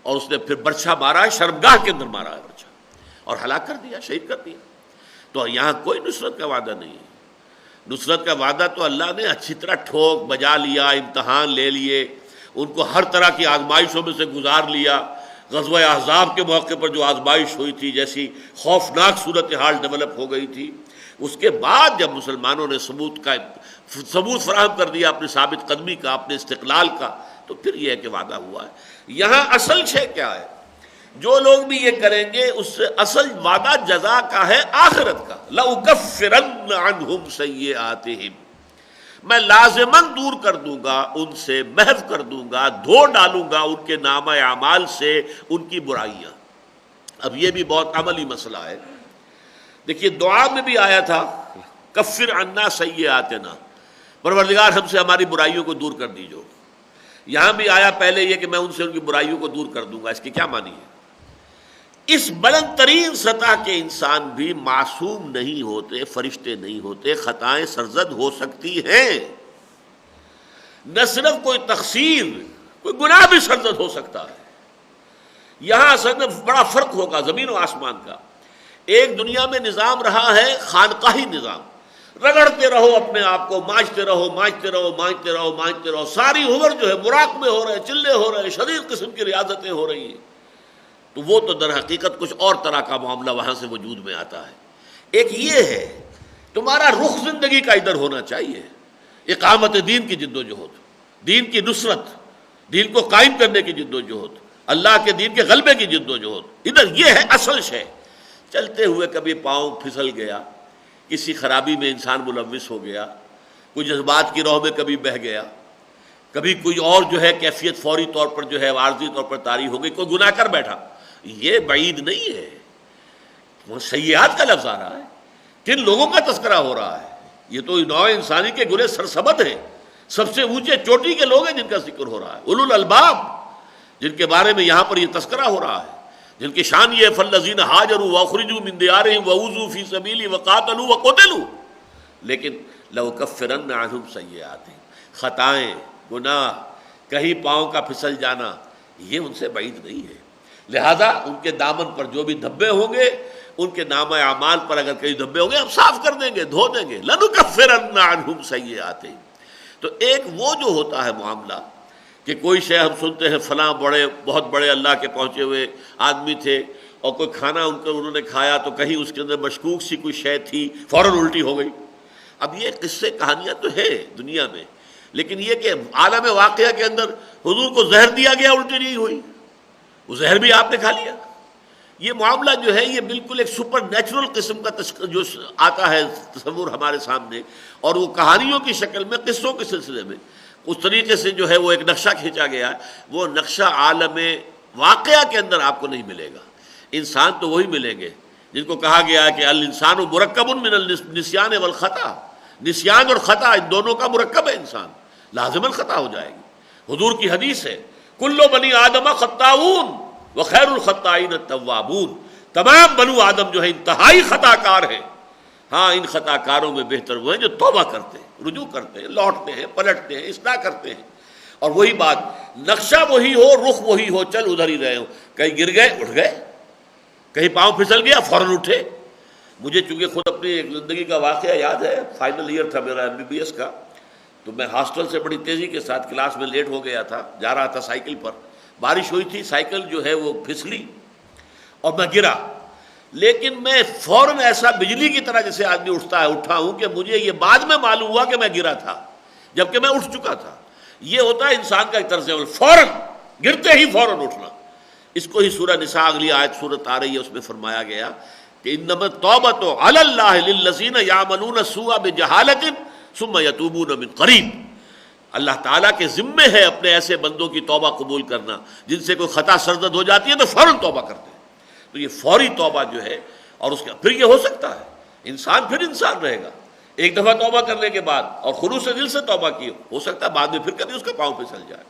S2: اور اس نے پھر برچھا مارا، شرمگاہ کے اندر مارا ہے برچھا، اور ہلاک کر دیا، شہید کر دیا۔ تو یہاں کوئی نصرت کا وعدہ نہیں ہے۔ نصرت کا وعدہ تو اللہ نے اچھی طرح ٹھوک بجا لیا، امتحان لے لیے، ان کو ہر طرح کی آزمائشوں میں سے گزار لیا۔ غزوہ احزاب کے موقع پر جو آزمائش ہوئی تھی، جیسی خوفناک صورتحال ڈیولپ ہو گئی تھی، اس کے بعد جب مسلمانوں نے ثبوت فراہم کر دیا اپنی ثابت قدمی کا، اپنے استقلال کا، تو پھر یہ ہے کہ وعدہ ہوا ہے۔ یہاں اصل شے کیا ہے؟ جو لوگ بھی یہ کریں گے اس سے اصل وعدہ جزا کا ہے، آخرت کا۔ لَأُكَفِّرَنَّ عَنْهُمْ سَيِّئَاتِهِمْ، میں لازماً دور کر دوں گا ان سے، محو کر دوں گا، دھو ڈالوں گا ان کے نامہ اعمال سے ان کی برائیاں۔ اب یہ بھی بہت عملی مسئلہ ہے۔ دیکھیے دعا میں بھی آیا تھا کفر عنا سیئاتنا، پروردگار ہم سے ہماری برائیوں کو دور کر دیجو۔ یہاں بھی آیا پہلے یہ کہ میں ان سے ان کی برائیوں کو دور کر دوں گا۔ اس کی کیا معنی ہے؟ اس بلند ترین سطح کے انسان بھی معصوم نہیں ہوتے، فرشتے نہیں ہوتے، خطائیں سرزد ہو سکتی ہیں۔ نہ صرف کوئی تقصیر، کوئی گناہ بھی سرزد ہو سکتا ہے۔ یہاں اصل میں بڑا فرق ہوگا زمین و آسمان کا۔ ایک دنیا میں نظام رہا ہے خانقاہی نظام، رگڑتے رہو اپنے آپ کو، مانجتے رہو مانجتے رہو مانجتے رہو مانجتے رہو، ساری عمر جو ہے مراقبے ہو رہے، چلے ہو رہے، شدید قسم کی ریاضتیں ہو رہی ہیں۔ تو وہ تو در حقیقت کچھ اور طرح کا معاملہ وہاں سے وجود میں آتا ہے۔ ایک یہ ہے تمہارا رخ زندگی کا ادھر ہونا چاہیے، اقامت دین کی جد و جہد، دین کی نصرت، دین کو قائم کرنے کی جد و جہد، اللہ کے دین کے غلبے کی جد و جہد، ادھر یہ ہے اصل شے۔ چلتے ہوئے کبھی پاؤں پھسل گیا، کسی خرابی میں انسان ملوث ہو گیا، کوئی جذبات کی راہ میں کبھی بہہ گیا، کبھی کوئی اور جو ہے کیفیت فوری طور پر جو ہے عارضی طور پر طاری ہو گئی، کوئی گناہ کر بیٹھا، یہ بعید نہیں ہے۔ وہ سیئات کا لفظ آ رہا ہے، کن لوگوں کا تذکرہ ہو رہا ہے؟ یہ تو نوع انسانی کے گناہ سرسبد ہیں، سب سے اونچے چوٹی کے لوگ ہیں جن کا ذکر ہو رہا ہے، اولو الالباب، جن کے بارے میں یہاں پر یہ تذکرہ ہو رہا ہے، جن کی شان یہ فالذین ہاجروا واخرجوا من دیارہم واوذوا فی سبیلی وقاتلوا وقتلوا، لیکن لأکفرن عنہم سیئاتہم، خطائیں، گناہ، کہیں پاؤں کا پھسل جانا، یہ ان سے بعید نہیں ہے۔ لہذا ان کے دامن پر جو بھی دھبے ہوں گے، ان کے نامہ اعمال پر اگر کئی دھبے ہوں گے ہم صاف کر دیں گے، دھو دیں گے۔ لنکفرن عنہم سیئاتہم۔ تو ایک وہ جو ہوتا ہے معاملہ کہ کوئی شے ہم سنتے ہیں فلاں بہت بڑے اللہ کے پہنچے ہوئے آدمی تھے، اور کوئی کھانا انہوں نے کھایا تو کہیں اس کے اندر مشکوک سی کوئی شے تھی، فوراً الٹی ہو گئی۔ اب یہ قصے کہانیاں تو ہے دنیا میں، لیکن یہ کہ عالم واقعہ کے اندر حضور کو زہر دیا گیا، الٹی نہیں ہوئی، وہ زہر بھی آپ نے کھا لیا۔ یہ معاملہ جو ہے یہ بالکل ایک سپر نیچرل قسم کا جو آتا ہے تصور ہمارے سامنے، اور وہ کہانیوں کی شکل میں، قصوں کے سلسلے میں اس طریقے سے جو ہے وہ ایک نقشہ کھینچا گیا ہے، وہ نقشہ عالم واقعہ کے اندر آپ کو نہیں ملے گا۔ انسان تو وہی ملیں گے جن کو کہا گیا ہے کہ الانسان مرکب من النسیان والخطا، نسیان اور خطا ان دونوں کا مرکب ہے انسان، لازماً خطا ہو جائے گی۔ حضور کی حدیث ہے کل بنی آدم خطاؤون وخیر الخطائین التوابون، تمام بنو آدم جو ہے انتہائی خطا کار ہیں، ہاں ان خطا کاروں میں بہتر وہ ہیں جو توبہ کرتے ہیں، رجوع کرتے ہیں، لوٹتے ہیں، پلٹتے ہیں، اصلاح کرتے ہیں۔ اور وہی بات، نقشہ وہی ہو، رخ وہی ہو، چل ادھر ہی رہے ہو، کہیں گر گئے اٹھ گئے، کہیں پاؤں پھسل گیا فوراً اٹھے۔ مجھے چونکہ خود اپنی ایک زندگی کا واقعہ یاد ہے، فائنل ایئر تھا میرا MBBS کا، تو میں ہاسٹل سے بڑی تیزی کے ساتھ کلاس میں لیٹ ہو گیا تھا، جا رہا تھا سائیکل پر، بارش ہوئی تھی، سائیکل جو ہے وہ پھسلی اور میں گرا، لیکن میں فوراً ایسا بجلی کی طرح جیسے آدمی اٹھتا ہے اٹھا ہوں کہ مجھے یہ بعد میں معلوم ہوا کہ میں گرا تھا، جبکہ میں اٹھ چکا تھا۔ یہ ہوتا ہے انسان کا ایک طرز عمل، فوراً گرتے ہی فوراً اٹھنا۔ اس کو ہی سورہ نساء اگلی آیت سورت آ رہی ہے، اس میں فرمایا گیا کہ انما التوبۃ علی اللہ للذین یعملون السوء بجہالۃ ثم یتوبون من قریب، اللہ تعالیٰ کے ذمے ہے اپنے ایسے بندوں کی توبہ قبول کرنا جن سے کوئی خطا سرزد ہو جاتی ہے تو فوراً توبہ کرتے ہیں۔ تو یہ فوری توبہ جو ہے، اور اس کا پھر یہ ہو سکتا ہے انسان پھر انسان رہے گا، ایک دفعہ توبہ کرنے کے بعد اور خلوص دل سے توبہ کی، ہو سکتا ہے بعد میں پھر کبھی اس کا پاؤں پھسل جائے۔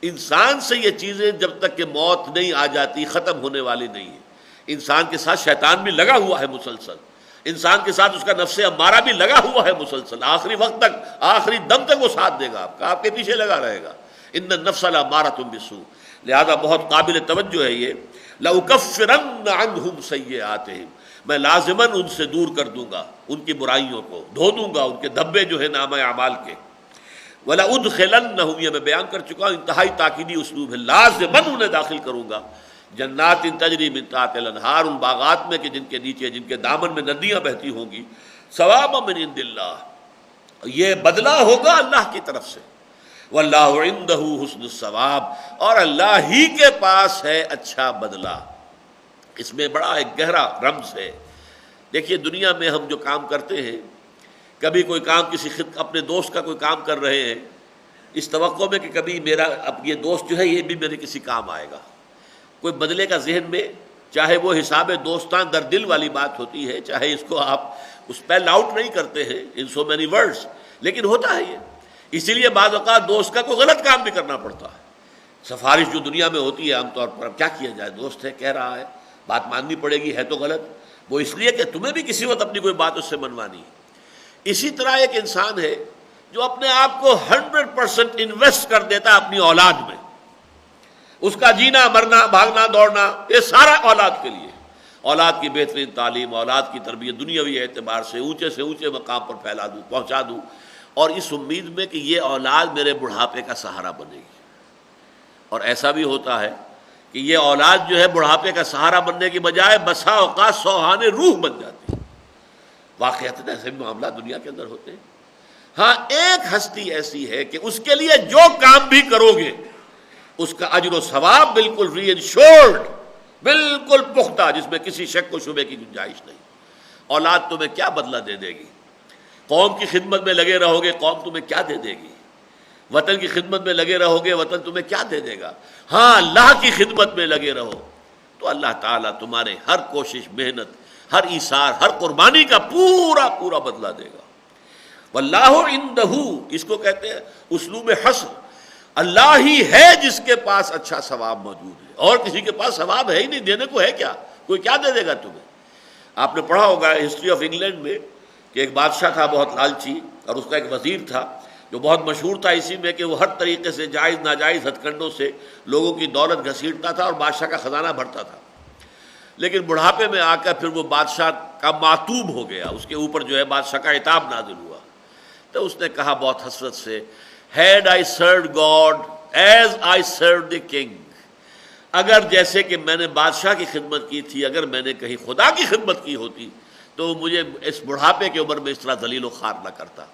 S2: انسان سے یہ چیزیں جب تک کہ موت نہیں آ جاتی ختم ہونے والی نہیں ہے۔ انسان کے ساتھ شیطان بھی لگا ہوا ہے مسلسل، انسان کے ساتھ اس کا نفس امارہ بھی لگا ہوا ہے مسلسل، آخری وقت تک، آخری دم تک وہ ساتھ دے گا آپ کا، آپ کے پیچھے لگا رہے گا۔ ان النفس لامارۃ بالسوء، لہذا بہت قابل توجہ ہے یہ، لأکفرن عنہم سیئاتہم، میں لازماً ان سے دور کر دوں گا ان کی برائیوں کو، دھو دوں گا ان کے دھبے جو ہے نامہ اعمال کے۔ وَلَأُدْخِلَنَّهُمْ، یہ میں بیان کر چکا ہوں، انتہائی تاکیدی اسلوب ہے، لازماً انہیں داخل کروں گا جنات تجری من تحتہا الانہار، ان باغات میں کہ جن کے نیچے، جن کے دامن میں ندیاں بہتی ہوں گی، ثوابا من عند اللہ، یہ بدلہ ہوگا اللہ کی طرف سے، واللہ عندہ حسن الثواب، اور اللہ ہی کے پاس ہے اچھا بدلہ۔ اس میں بڑا ایک گہرا رمز ہے۔ دیکھیے دنیا میں ہم جو کام کرتے ہیں، کبھی کوئی کام اپنے دوست کا کوئی کام کر رہے ہیں، اس توقع میں کہ کبھی میرا اب یہ دوست جو ہے یہ بھی میرے کسی کام آئے گا، کوئی بدلے کا ذہن میں، چاہے وہ حساب دوستان در دل والی بات ہوتی ہے، چاہے اس کو آپ اسپیل آؤٹ نہیں کرتے ہیں ان سو مینی ورڈز، لیکن ہوتا ہے یہ۔ اسی لیے بعض اوقات دوست کا کوئی غلط کام بھی کرنا پڑتا ہے۔ سفارش جو دنیا میں ہوتی ہے عام طور پر، اب کیا کیا جائے، دوست ہے کہہ رہا ہے، بات ماننی پڑے گی، ہے تو غلط، وہ اس لیے کہ تمہیں بھی کسی وقت اپنی کوئی بات اس سے منوانی ہے۔ اسی طرح ایک انسان ہے جو اپنے آپ کو 100% انویسٹ کر دیتا ہے اپنی اولاد میں، اس کا جینا مرنا بھاگنا دوڑنا یہ سارا اولاد کے لیے، اولاد کی بہترین تعلیم، اولاد کی تربیت دنیاوی اعتبار سے اونچے مقام پر پہنچا دوں، اور اس امید میں کہ یہ اولاد میرے بڑھاپے کا سہارا بنے گی۔ اور ایسا بھی ہوتا ہے کہ یہ اولاد جو ہے بڑھاپے کا سہارا بننے کی بجائے بسا اوقات سوہانے روح بن جاتی ہے۔ واقعات ایسے معاملات دنیا کے اندر ہوتے ہیں۔ ہاں ایک ہستی ایسی ہے کہ اس کے لیے جو کام بھی کرو گے اس کا اجر و ثواب بالکل ری انشورڈ، بالکل پختہ، جس میں کسی شک و شبے کی گنجائش نہیں۔ اولاد تمہیں کیا بدلہ دے دے گی؟ قوم کی خدمت میں لگے رہو گے، قوم تمہیں کیا دے دے گی؟ وطن کی خدمت میں لگے رہو گے، وطن تمہیں کیا دے دے گا؟ ہاں اللہ کی خدمت میں لگے رہو تو اللہ تعالیٰ تمہارے ہر کوشش، محنت، ہر ایثار، ہر قربانی کا پورا بدلہ دے گا۔ واللہ عندہ، اس کو کہتے ہیں اسلوب حصر، اللہ ہی ہے جس کے پاس اچھا ثواب موجود ہے، اور کسی کے پاس ثواب ہے ہی نہیں، دینے کو ہے کیا، کوئی کیا دے دے گا تمہیں؟ آپ نے پڑھا ہوگا ہسٹری آف انگلینڈ میں کہ ایک بادشاہ تھا بہت لالچی، اور اس کا ایک وزیر تھا جو بہت مشہور تھا اسی میں کہ وہ ہر طریقے سے جائز ناجائز ہتھ کنڈوں سے لوگوں کی دولت گھسیٹتا تھا اور بادشاہ کا خزانہ بھرتا تھا۔ لیکن بڑھاپے میں آ کر پھر وہ بادشاہ کا معتوب ہو گیا، اس کے اوپر جو ہے بادشاہ کا عتاب نازل ہوا۔ تو اس نے کہا بہت حسرت سے، Had I served God as I served the king، اگر جیسے کہ میں نے بادشاہ کی خدمت کی تھی، اگر میں نے کہیں خدا کی خدمت کی ہوتی تو مجھے اس بڑھاپے کی عمر میں اس طرح ذلیل و خوار نہ کرتا۔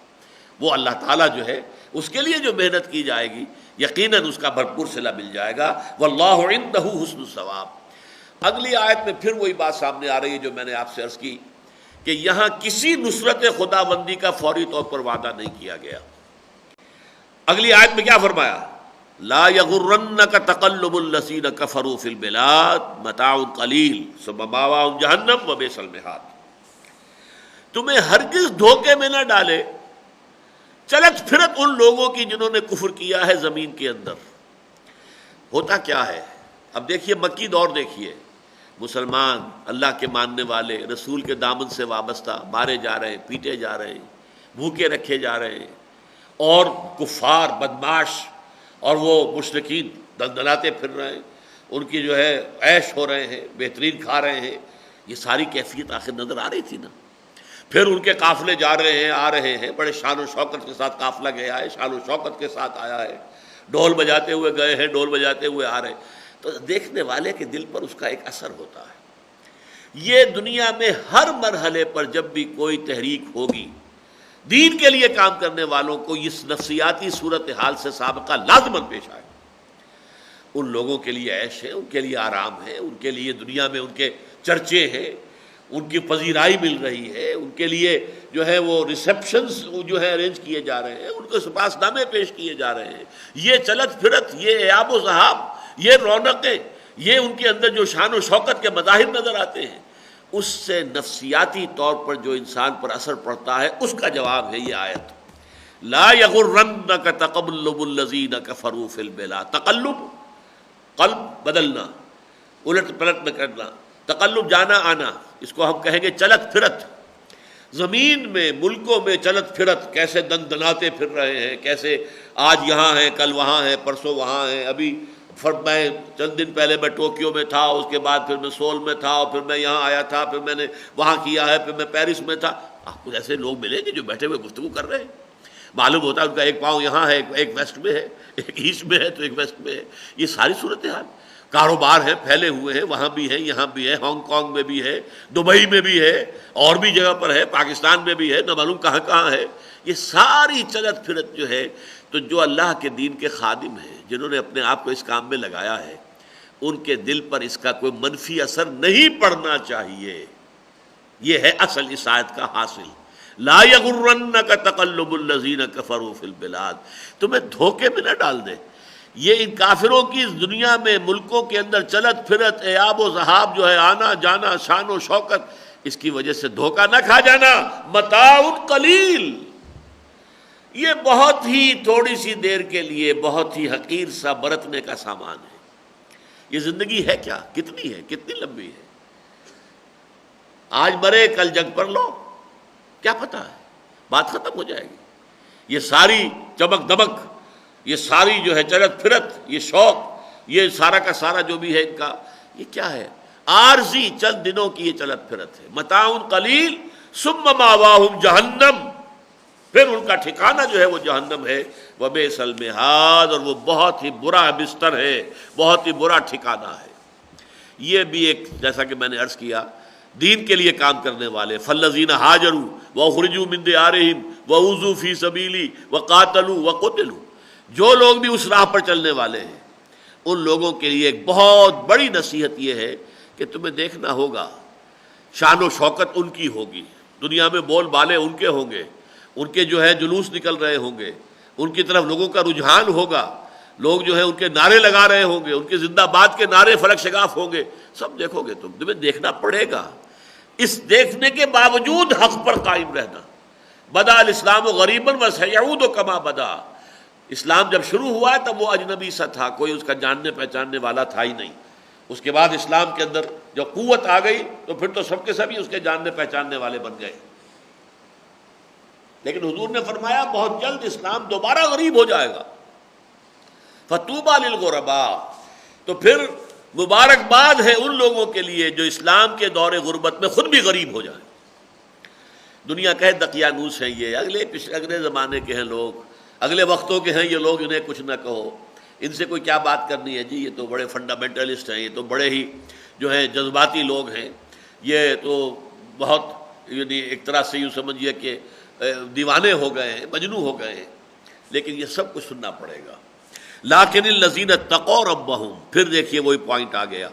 S2: وہ اللہ تعالیٰ جو ہے اس کے لیے جو محنت کی جائے گی یقیناً اس کا بھرپور صلہ مل جائے گا۔ واللہ عندہ حسن الثواب۔ اگلی آیت میں پھر وہی بات سامنے آ رہی ہے جو میں نے آپ سے عرض کی کہ یہاں کسی نصرت خدا بندی کا فوری طور پر وعدہ نہیں کیا گیا۔ اگلی آیت میں کیا فرمایا؟ لا یغرنک تقلب الذین کفروا فی البلاد متاع قلیل ثم مأواہم جہنم وبئس المہاد۔ تمہیں ہرگز دھوکے میں نہ ڈالے چلت پھرت ان لوگوں کی جنہوں نے کفر کیا ہے زمین کے اندر۔ ہوتا کیا ہے؟ اب دیکھیے مکی دور دیکھیے، مسلمان اللہ کے ماننے والے رسول کے دامن سے وابستہ مارے جا رہے ہیں، پیٹے جا رہے ہیں، بھوکے رکھے جا رہے ہیں، اور کفار بدماش اور وہ مشرکین دندناتے پھر رہے ہیں، ان کی جو ہے عیش ہو رہے ہیں، بہترین کھا رہے ہیں۔ یہ ساری کیفیت آخر نظر آ رہی تھی نا۔ پھر ان کے قافلے جا رہے ہیں، آ رہے ہیں، بڑے شان و شوکت کے ساتھ قافلہ گیا ہے، شان و شوکت کے ساتھ آیا ہے، ڈھول بجاتے ہوئے گئے ہیں، ڈھول بجاتے ہوئے آ رہے ہیں، تو دیکھنے والے کے دل پر اس کا ایک اثر ہوتا ہے۔ یہ دنیا میں ہر مرحلے پر جب بھی کوئی تحریک ہوگی، دین کے لیے کام کرنے والوں کو اس نفسیاتی صورتحال سے سابقہ لازماً پیش آئے۔ ان لوگوں کے لیے عیش ہے، ان کے لیے آرام ہے، ان کے لیے دنیا میں ان کے چرچے ہیں، ان کی پذیرائی مل رہی ہے، ان کے لیے جو ہے وہ ریسیپشنز جو ہے ارینج کیے جا رہے ہیں، ان کے پاس نامے پیش کیے جا رہے ہیں۔ یہ چلت پھرت، یہ ایاب و ذہاب، یہ رونقیں، یہ ان کے اندر جو شان و شوکت کے مظاہر نظر آتے ہیں، اس سے نفسیاتی طور پر جو انسان پر اثر پڑتا ہے اس کا جواب ہے یہ آیت۔ لا یغرنک تقلب الذین کفروا فی البلاد۔ تقلب، قلب بدلنا، الٹ پلٹ میں کرنا، تقلب جانا آنا، اس کو ہم کہیں گے چلت پھرت۔ زمین میں ملکوں میں چلت پھرت کیسے دن دناتے پھر رہے ہیں، کیسے آج یہاں ہیں، کل وہاں ہیں، پرسوں وہاں ہیں. ابھی میں چند دن پہلے میں ٹوکیو میں تھا، اس کے بعد پھر میں سول میں تھا، اور پھر میں یہاں آیا تھا، پھر میں نے وہاں کیا ہے، پھر میں پیرس میں تھا. آپ کو ایسے لوگ ملیں گے جو بیٹھے ہوئے گفتگو کر رہے ہیں، معلوم ہوتا ہے ان کا ایک پاؤں یہاں ہے، ایک ویسٹ میں ہے، ایک ایسٹ میں ہے تو ایک ویسٹ میں ہے. یہ ساری صورتحال، کاروبار ہیں پھیلے ہوئے ہیں، وہاں بھی ہیں، یہاں بھی ہے، ہانگ کانگ میں بھی ہے، دبئی میں بھی ہے، اور بھی جگہ پر ہے، پاکستان میں بھی ہے، نہ معلوم کہاں کہاں ہے. یہ ساری چلت پھرت جو ہے، تو جو اللہ کے دین کے خادم ہیں، جنہوں نے اپنے آپ کو اس کام میں لگایا ہے، ان کے دل پر اس کا کوئی منفی اثر نہیں پڑنا چاہیے. یہ ہے اصل اس آیت کا حاصل. لا یغرنک تقلب الذین کفروا فی البلاد، تمہیں دھوکے میں نہ ڈال دے. یہ ان کافروں کی اس دنیا میں ملکوں کے اندر چلت پھرت، ایاب و ذہاب جو ہے، آنا جانا، شان و شوکت، اس کی وجہ سے دھوکہ نہ کھا جانا. متاع قلیل، یہ بہت ہی تھوڑی سی دیر کے لیے بہت ہی حقیر سا برتنے کا سامان ہے. یہ زندگی ہے کیا، کتنی ہے، کتنی لمبی ہے. آج مرے کل جنگ پر لو، کیا پتا ہے، بات ختم ہو جائے گی. یہ ساری چمک دمک، یہ ساری جو ہے چلت پھرت، یہ شوق، یہ سارا کا سارا جو بھی ہے ان کا، یہ کیا ہے، عارضی چند دنوں کی یہ چلت پھرت ہے. متاع قلیل ثم مأواہم جہنم، پھر ان کا ٹھکانہ جو ہے وہ جہنم ہے. وبئس المہاد، اور وہ بہت ہی برا بستر ہے، بہت ہی برا ٹھکانہ ہے. یہ بھی ایک، جیسا کہ میں نے عرض کیا، دین کے لیے کام کرنے والے، فالذین ہاجروا واخرجوا من دیارہم واوذوا فی سبیلی وقاتلوا وقتلوا، جو لوگ بھی اس راہ پر چلنے والے ہیں، ان لوگوں کے لیے ایک بہت بڑی نصیحت یہ ہے کہ تمہیں دیکھنا ہوگا، شان و شوکت ان کی ہوگی، دنیا میں بول بالے ان کے ہوں گے، ان کے جو ہے جلوس نکل رہے ہوں گے، ان کی طرف لوگوں کا رجحان ہوگا، لوگ جو ہے ان کے نعرے لگا رہے ہوں گے، ان کے زندہ باد کے نعرے فلک شگاف ہوں گے. سب دیکھو گے، تمہیں دیکھنا پڑے گا. اس دیکھنے کے باوجود حق پر قائم رہنا. بدا الاسلام غریبا وسیعود کما بدا، اسلام جب شروع ہوا ہے تب وہ اجنبی سا تھا، کوئی اس کا جاننے پہچاننے والا تھا ہی نہیں. اس کے بعد اسلام کے اندر جب قوت آ گئی تو پھر تو سب کے سبھی اس کے جاننے پہچاننے والے بن گئے. لیکن حضور نے فرمایا بہت جلد اسلام دوبارہ غریب ہو جائے گا. فطوبی للغرباء، تو پھر مبارکباد ہے ان لوگوں کے لیے جو اسلام کے دور غربت میں خود بھی غریب ہو جائیں. دنیا کہے دقیانوس ہیں، یہ اگلے زمانے کے ہیں لوگ، اگلے وقتوں کے ہیں یہ لوگ، انہیں کچھ نہ کہو، ان سے کوئی کیا بات کرنی ہے جی، یہ تو بڑے فنڈامنٹلسٹ ہیں، یہ تو بڑے ہی جو ہیں جذباتی لوگ ہیں، یہ تو بہت یعنی ایک طرح سے یوں سمجھیے کہ دیوانے ہو گئے ہیں، مجنون ہو گئے ہیں. لیکن یہ سب کچھ سننا پڑے گا. لیکن الذین اتقوا ربہم، پھر دیکھیے وہی پوائنٹ آ گیا،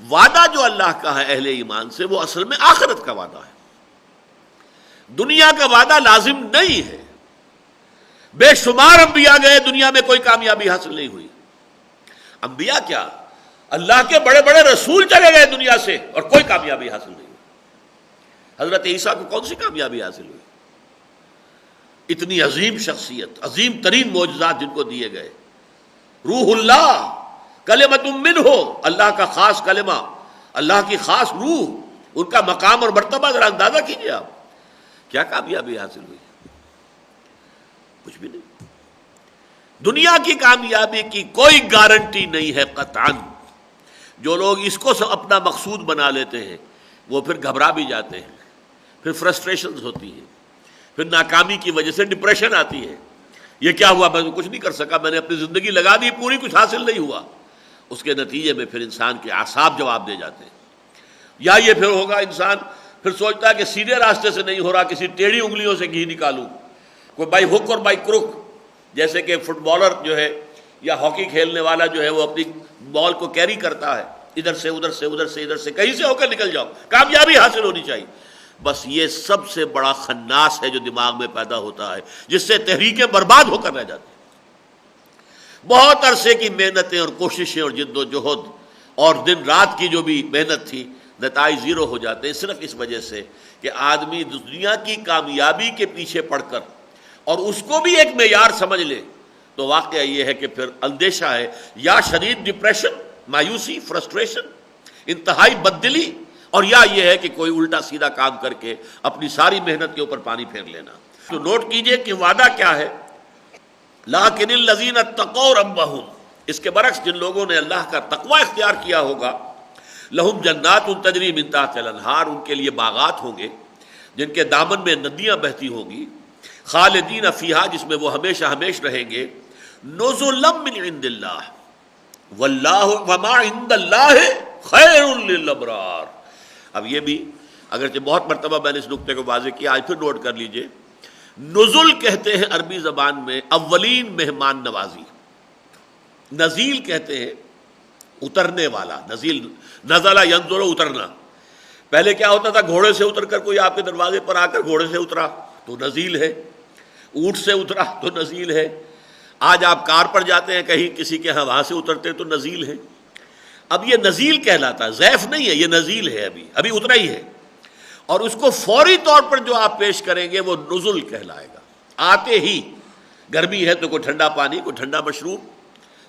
S2: وعدہ جو اللہ کا ہے اہل ایمان سے وہ اصل میں آخرت کا وعدہ ہے، دنیا کا وعدہ لازم نہیں ہے. بے شمار انبیاء گئے، دنیا میں کوئی کامیابی حاصل نہیں ہوئی. انبیاء کیا، اللہ کے بڑے بڑے رسول چلے گئے دنیا سے اور کوئی کامیابی حاصل نہیں ہوئی. حضرت عیسیٰ کو کون سی کامیابی حاصل ہوئی؟ اتنی عظیم شخصیت، عظیم ترین معجزات جن کو دیے گئے. روح اللہ، کلمۃ منہ، اللہ کا خاص کلمہ، اللہ کی خاص روح، ان کا مقام اور مرتبہ ذرا اندازہ کیجیے آپ. کیا کامیابی حاصل ہوئی؟ کچھ بھی نہیں. دنیا کی کامیابی کی کوئی گارنٹی نہیں ہے قطعاً. جو لوگ اس کو اپنا مقصود بنا لیتے ہیں وہ پھر گھبرا بھی جاتے ہیں، پھر فرسٹریشنز ہوتی ہیں، پھر ناکامی کی وجہ سے ڈپریشن آتی ہے. یہ کیا ہوا، میں کچھ نہیں کر سکا، میں نے اپنی زندگی لگا دی پوری، کچھ حاصل نہیں ہوا. اس کے نتیجے میں پھر انسان کے اعصاب جواب دے جاتے ہیں. یا یہ پھر ہوگا انسان پھر سوچتا ہے کہ سیدھے راستے سے نہیں ہو رہا، کسی ٹیڑھی انگلیوں سے گھی نکالوں، کوئی بائی ہک اور بائی کروک. جیسے کہ فٹ بالر جو ہے یا ہاکی کھیلنے والا جو ہے وہ اپنی بال کو کیری کرتا ہے، ادھر سے ادھر سے، ادھر سے ادھر سے، کہیں سے ہو کر نکل جاؤ، کامیابی حاصل ہونی چاہیے. بس یہ سب سے بڑا خناس ہے جو دماغ میں پیدا ہوتا ہے، جس سے تحریکیں برباد ہو کر رہ جاتی ہیں. بہت عرصے کی محنتیں اور کوششیں اور جد و جہد اور دن رات کی جو بھی محنت تھی، نتائج زیرو ہو جاتے ہیں صرف اس وجہ سے کہ آدمی دنیا کی کامیابی کے پیچھے پڑ کر اور اس کو بھی ایک معیار سمجھ لے. تو واقعہ یہ ہے کہ پھر اندیشہ ہے، یا شدید ڈپریشن، مایوسی، فرسٹریشن، انتہائی بددلی اور یا یہ ہے کہ کوئی الٹا سیدھا کام کر کے اپنی ساری محنت کے اوپر پانی پھیر لینا. تو نوٹ کیجئے کہ وعدہ کیا ہے، لیکن الذین اتقوا ربہم، اس کے برعکس جن لوگوں نے اللہ کا تقوی اختیار کیا ہوگا، لہم جنات تجری من تحتہا الانہار، ان کے لیے باغات ہوں گے جن کے دامن میں ندیاں بہتی ہوں گی، خالدین فیہا، جس میں وہ ہمیشہ ہمیش رہیں گے، نزلا من عند اللہ واللہ وما عند اللہ خیر للابرار. اب یہ بھی اگرچہ بہت مرتبہ میں نے اس نقطے کو واضح کیا، آج پھر نوٹ کر لیجئے. نزل کہتے ہیں عربی زبان میں اولین مہمان نوازی، نزیل کہتے ہیں اترنے والا. نزیل، نزلہ ینزل، اترنا. پہلے کیا ہوتا تھا، گھوڑے سے اتر کر کوئی آپ کے دروازے پر آ کر گھوڑے سے اترا تو نزیل ہے، اونٹ سے اترا تو نزیل ہے. آج آپ کار پر جاتے ہیں کہیں کسی کے ہاں، وہاں سے اترتے ہیں تو نزیل ہے. اب یہ نزیل کہلاتا ہے، ضیف نہیں ہے، یہ نزیل ہے، ابھی اترا ہی ہے. اور اس کو فوری طور پر جو آپ پیش کریں گے وہ نزل کہلائے گا. آتے ہی، گرمی ہے تو کوئی ٹھنڈا پانی، کوئی ٹھنڈا مشروب،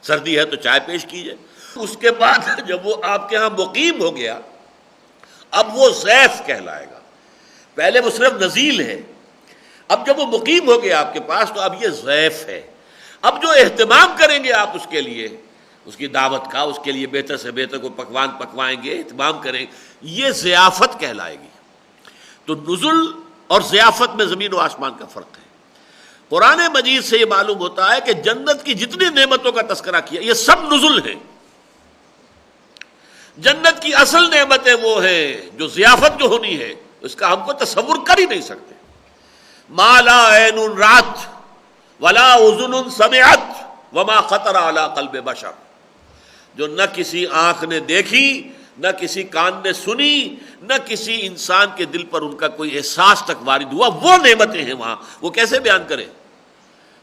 S2: سردی ہے تو چائے پیش کیجئے. اس کے بعد جب وہ آپ کے ہاں مقیم ہو گیا، اب وہ ضیف کہلائے گا. پہلے وہ صرف نزیل ہے، اب جب وہ مقیم ہو گیا آپ کے پاس تو اب یہ ضیف ہے. اب جو اہتمام کریں گے آپ اس کے لیے، اس کی دعوت کا، اس کے لیے بہتر سے بہتر کوئی پکوان پکوائیں گے، اہتمام کریں گے، یہ ضیافت کہلائے گی. تو نزل اور ضیافت میں زمین و آسمان کا فرق ہے. قرآن مجید سے یہ معلوم ہوتا ہے کہ جنت کی جتنی نعمتوں کا تذکرہ کیا یہ سب نزل ہیں. جنت کی اصل نعمتیں وہ ہیں جو ضیافت جو ہونی ہے اس کا ہم کو تصور کر ہی نہیں سکتے. ما لا عین رات ولا اذن سمعت وما خطر علی قلب بشر، جو نہ کسی آنکھ نے دیکھی، نہ کسی کان نے سنی، نہ کسی انسان کے دل پر ان کا کوئی احساس تک وارد ہوا، وہ نعمتیں ہیں وہاں. وہ کیسے بیان کریں؟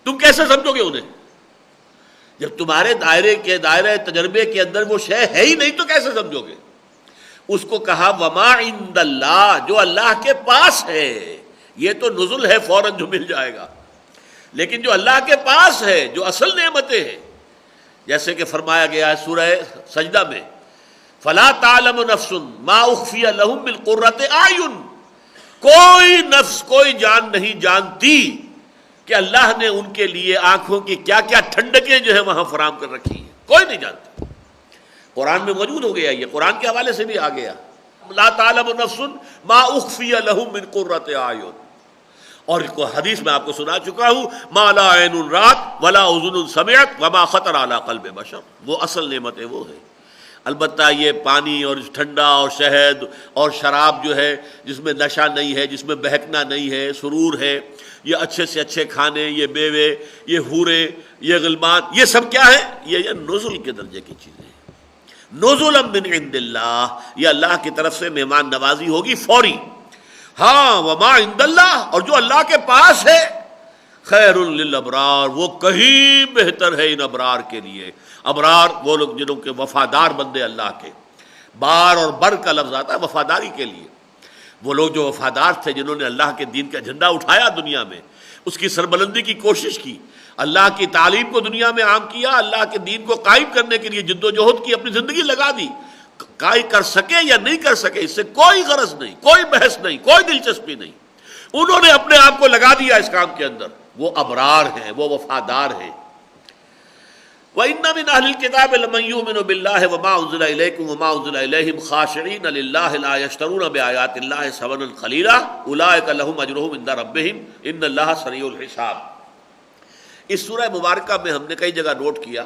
S2: تم کیسے سمجھو گے انہیں؟ جب تمہارے دائرے تجربے کے اندر وہ شے ہے ہی نہیں تو کیسے سمجھو گے؟ اس کو کہا وما عند اللہ، جو اللہ کے پاس ہے. یہ تو نزل ہے، فوراً جو مل جائے گا. لیکن جو اللہ کے پاس ہے، جو اصل نعمتیں ہیں، جیسے کہ فرمایا گیا ہے سورہ سجدہ میں، فلا تعلم نفس ما اخفی لهم من قرۃ اعین، کوئی نفس، کوئی جان نہیں جانتی کہ اللہ نے ان کے لیے آنکھوں کی کیا کیا ٹھنڈکیں جو ہے وہاں فراہم کر رکھی ہیں. کوئی نہیں جانتا. قرآن میں موجود ہو گیا، یہ قرآن کے حوالے سے بھی آ گیا، لا تعلم نفس ما اخفی لهم من قرۃ اعین. اور حدیث میں آپ کو سنا چکا ہوں، ما لا عین رات ولا اذن سمعت وما خطر علی قلب بشر. وہ اصل نعمتیں وہ ہیں. البتہ یہ پانی اور ٹھنڈا اور شہد اور شراب جو ہے جس میں نشہ نہیں ہے، جس میں بہکنا نہیں ہے، سرور ہے، یہ اچھے سے اچھے کھانے، یہ بیوے، یہ حورے، یہ غلمان، یہ سب کیا ہے؟ یہ نزل کے درجے کی چیزیں ہیں. نزلا من عند اللہ، یہ اللہ کی طرف سے مہمان نوازی ہوگی فوری. ہاں وما عند اللہ، اور جو اللہ کے پاس ہے، خیر للابرار، وہ کہیں بہتر ہے ان ابرار کے لیے. ابرار وہ لوگ جنہوں کے وفادار بندے اللہ کے. بار اور بر کا لفظ آتا ہے وفاداری کے لیے. وہ لوگ جو وفادار تھے، جنہوں نے اللہ کے دین کا جھنڈا اٹھایا دنیا میں، اس کی سربلندی کی کوشش کی، اللہ کی تعلیم کو دنیا میں عام کیا، اللہ کے دین کو قائم کرنے کے لیے جد و جہد کی، اپنی زندگی لگا دی. قائم کر سکے یا نہیں کر سکے اس سے کوئی غرض نہیں، کوئی بحث نہیں، کوئی دلچسپی نہیں. انہوں نے اپنے آپ کو لگا دیا اس کام کے اندر. وہ ابرار ہیں، وہ وفادار ہیں. وَإِنَّ مِنْ أَهْلِ الْكِتَابِ لَمَنْ يُؤْمِنُ بِاللَّهِ وَمَا أُنزِلَ إِلَيْكُمْ وَمَا أُنزِلَ إِلَيْهِمْ خَاشِعِينَ لِلَّهِ لَا يَشْتَرُونَ بِآيَاتِ اللَّهِ ثَمَنًا قَلِيلًا أُولَٰئِكَ لَهُمْ أَجْرُهُمْ عِندَ رَبِّهِمْ إِنَّ اللَّهَ سَرِيعُ الْحِسَابِ. اس سورہ مبارکہ میں ہم نے کئی جگہ نوٹ کیا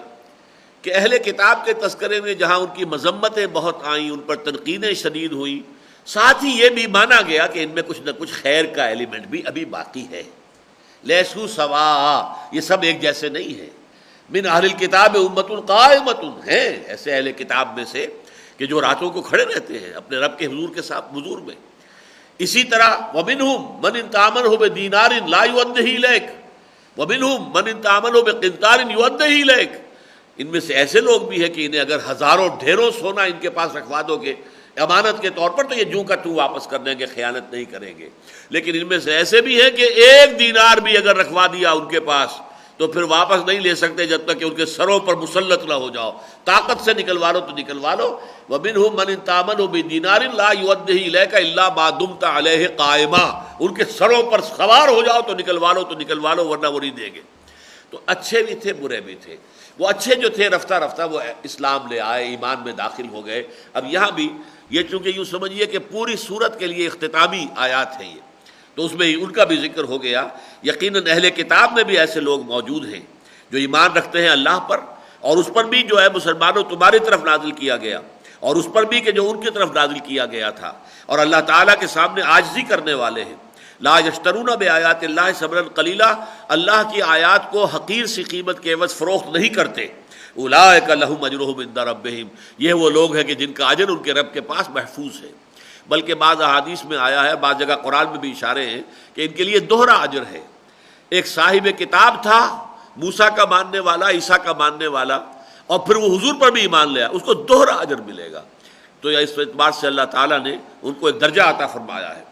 S2: کہ اہل کتاب کے تذکرے میں جہاں ان کی مذمتیں بہت آئیں، ان پر تنقیدیں شدید ہوئیں، ساتھ ہی یہ بھی مانا گیا کہ ان میں کچھ نہ کچھ خیر کا ایلیمنٹ بھی ابھی باقی ہے. لیسو سوا، یہ سب ایک جیسے نہیں ہیں. من اہل الکتاب امۃ قائمۃ، ہیں ایسے اہل کتاب میں سے کہ جو راتوں کو کھڑے رہتے ہیں اپنے رب کے حضور کے ساتھ حضور میں. اسی طرح ومنہم من ان تامنہ بدینار لا یؤدہ الیک ومنہم من ان تامنہ بقنطار یؤدہ الیک. ان میں سے ایسے لوگ بھی ہیں کہ انہیں اگر ہزاروں ڈھیروں سونا ان کے پاس رکھوا دو گے امانت کے طور پر تو یہ جوں کا توں واپس کر دیں گے، خیانت نہیں کریں گے. لیکن ان میں سے ایسے بھی ہیں کہ ایک دینار بھی اگر رکھوا دیا ان کے پاس تو پھر واپس نہیں لے سکتے جب تک کہ ان کے سروں پر مسلط نہ ہو جاؤ. طاقت سے نکلوا لو تو نکلوا لو. وَمِنْهُمْ مَنْ إِنْ تَأْمَنْهُ بِدِينَارٍ لَا يُؤَدِّهِ إِلَيْكَ إِلَّا مَا دُمْتَ عَلَيْهِ قَائِمًا. ان کے سروں پر سوار ہو جاؤ تو نکلوا لو ورنہ وہ نہیں دیں گے. تو اچھے بھی تھے برے بھی تھے. وہ اچھے جو تھے رفتہ رفتہ وہ اسلام لے آئے, ایمان میں داخل ہو گئے. اب یہاں بھی یہ چونکہ یوں سمجھیے کہ پوری سورت کے لیے اختتامی آیات ہیں یہ, تو اس میں ان کا بھی ذکر ہو گیا. یقیناً اہل کتاب میں بھی ایسے لوگ موجود ہیں جو ایمان رکھتے ہیں اللہ پر, اور اس پر بھی جو ہے مسلمانوں تمہاری طرف نازل کیا گیا, اور اس پر بھی کہ جو ان کی طرف نازل کیا گیا تھا, اور اللہ تعالیٰ کے سامنے عاجزی کرنے والے ہیں. لا یشترون بآیات اللہ ثمنا قلیلا, اللہ کی آیات کو حقیر سی قیمت کے عوض فروخت نہیں کرتے. اولئک لہم اجرہم عند ربہم, یہ وہ لوگ ہیں کہ جن کا اجر ان کے رب کے پاس محفوظ ہے. بلکہ بعض احادیث میں آیا ہے, بعض جگہ قرآن میں بھی اشارے ہیں کہ ان کے لیے دوہرا اجر ہے. ایک صاحب کتاب تھا, موسیٰ کا ماننے والا, عیسیٰ کا ماننے والا, اور پھر وہ حضور پر بھی ایمان لیا, اس کو دوہرا اجر ملے گا. تو اس اعتبار سے اللہ تعالیٰ نے ان کو ایک درجہ عطا فرمایا ہے.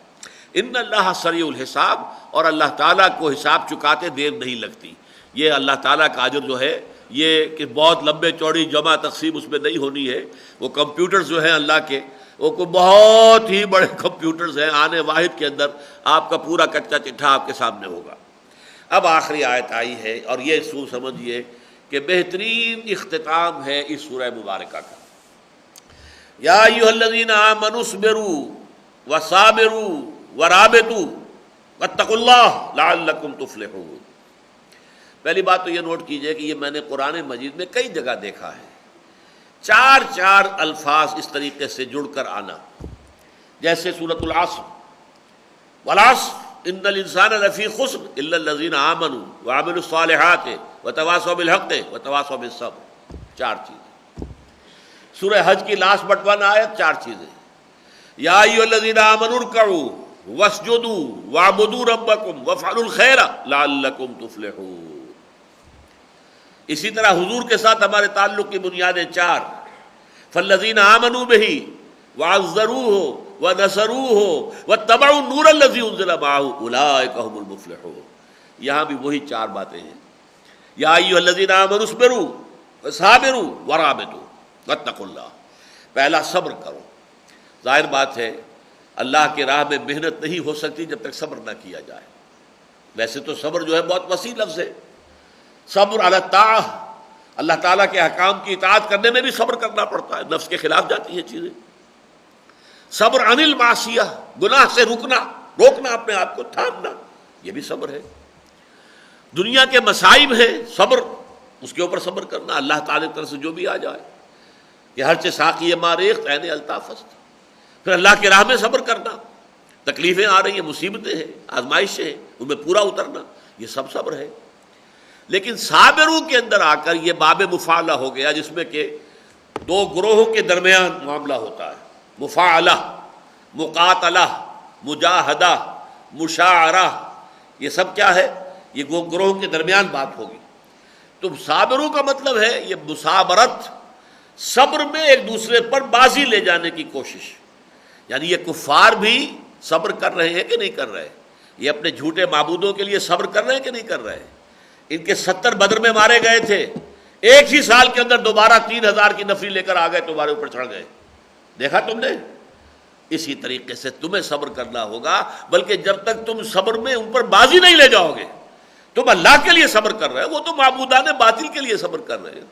S2: ان اللہ سریع الحساب, اور اللہ تعالیٰ کو حساب چکاتے دیر نہیں لگتی. یہ اللہ تعالیٰ کا اجر جو ہے یہ کہ بہت لمبے چوڑی جمع تقسیم اس میں نہیں ہونی ہے. وہ کمپیوٹرز جو ہیں اللہ کے, وہ کو بہت ہی بڑے کمپیوٹرز ہیں, آنے واحد کے اندر آپ کا پورا کچا چٹھا آپ کے سامنے ہوگا. اب آخری آیت آئی ہے, اور یہ سمجھیے کہ بہترین اختتام ہے اس سورہ مبارکہ کا. یا ایھا الذین آمنوا اصبروا وصابروا ورابطوا واتقوا اللہ لعلکم تفلحون. پہلی بات تو یہ نوٹ کیجئے کہ یہ میں نے قرآن مجید میں کئی جگہ دیکھا ہے, چار الفاظ اس طریقے سے جڑ کر آنا. جیسے سورۃ العصر, والعصر ان الانسان لفی خسر الا الذین آمنوا وعملوا الصالحات وتواصوا بالحق وتواصوا بالصبر. 4 چیزیں. سورہ حج کی لاسٹ بٹ 1 آیت 4 چیزیں. یا ایھا الذین آمنوا ارکعوا واسجدوا واعبدوا ربکم وافعلوا الخیر لعلکم تفلحون. اسی طرح حضور کے ساتھ ہمارے تعلق کی بنیادیں 4. فالذین آمنوا بہ وعزروہ ونصروہ واتبعوا النور الذی انزل معہ اولئک هم المفلحون. یہاں بھی وہی 4 باتیں ہیں. یا ایھا الذین آمنوا اصبروا وصابروا ورابطوا واتقوا اللہ. پہلا صبر کرو. ظاہر بات ہے اللہ کی راہ میں محنت نہیں ہو سکتی جب تک صبر نہ کیا جائے. ویسے تو صبر جو ہے بہت وسیع لفظ ہے. صبر علی الطاعہ, اللہ تعالیٰ کے احکام کی اطاعت کرنے میں بھی صبر کرنا پڑتا ہے, نفس کے خلاف جاتی ہیں چیزیں. صبر عن المعصیہ, گناہ سے روکنا اپنے آپ کو, تھامنا, یہ بھی صبر ہے. دنیا کے مصائب ہیں, صبر, اس کے اوپر صبر کرنا, اللہ تعالیٰ کی طرف سے جو بھی آ جائے. یہ ہر چیز ساقی ما ریخت عین الطافست. پھر اللہ کی راہ میں صبر کرنا, تکلیفیں آ رہی ہیں, مصیبتیں ہیں, آزمائشیں ہیں, ان میں پورا اترنا, یہ سب صبر ہے. لیکن صابروں کے اندر آ کر یہ باب مفاعلہ ہو گیا, جس میں کہ 2 گروہوں کے درمیان معاملہ ہوتا ہے. مفاعلہ, مقاتلہ, مجاہدہ, مشاعرہ, یہ سب کیا ہے؟ یہ گروہوں کے درمیان بات ہوگی. تو صابروں کا مطلب ہے یہ مصابرت, صبر میں ایک دوسرے پر بازی لے جانے کی کوشش. یعنی یہ کفار بھی صبر کر رہے ہیں کہ نہیں کر رہے؟ یہ اپنے جھوٹے معبودوں کے لیے صبر کر رہے ہیں کہ نہیں کر رہے؟ ان کے 70 بدر میں مارے گئے تھے, ایک ہی سال کے اندر دوبارہ 3000 کی نفری لے کر آ گئے, تمہارے اوپر چڑھ گئے. دیکھا تم نے؟ اسی طریقے سے تمہیں صبر کرنا ہوگا, بلکہ جب تک تم صبر میں ان پر بازی نہیں لے جاؤ گے. تم اللہ کے لیے صبر کر رہے ہو, وہ تو معبودان باطل کے لیے صبر کر رہے ہیں.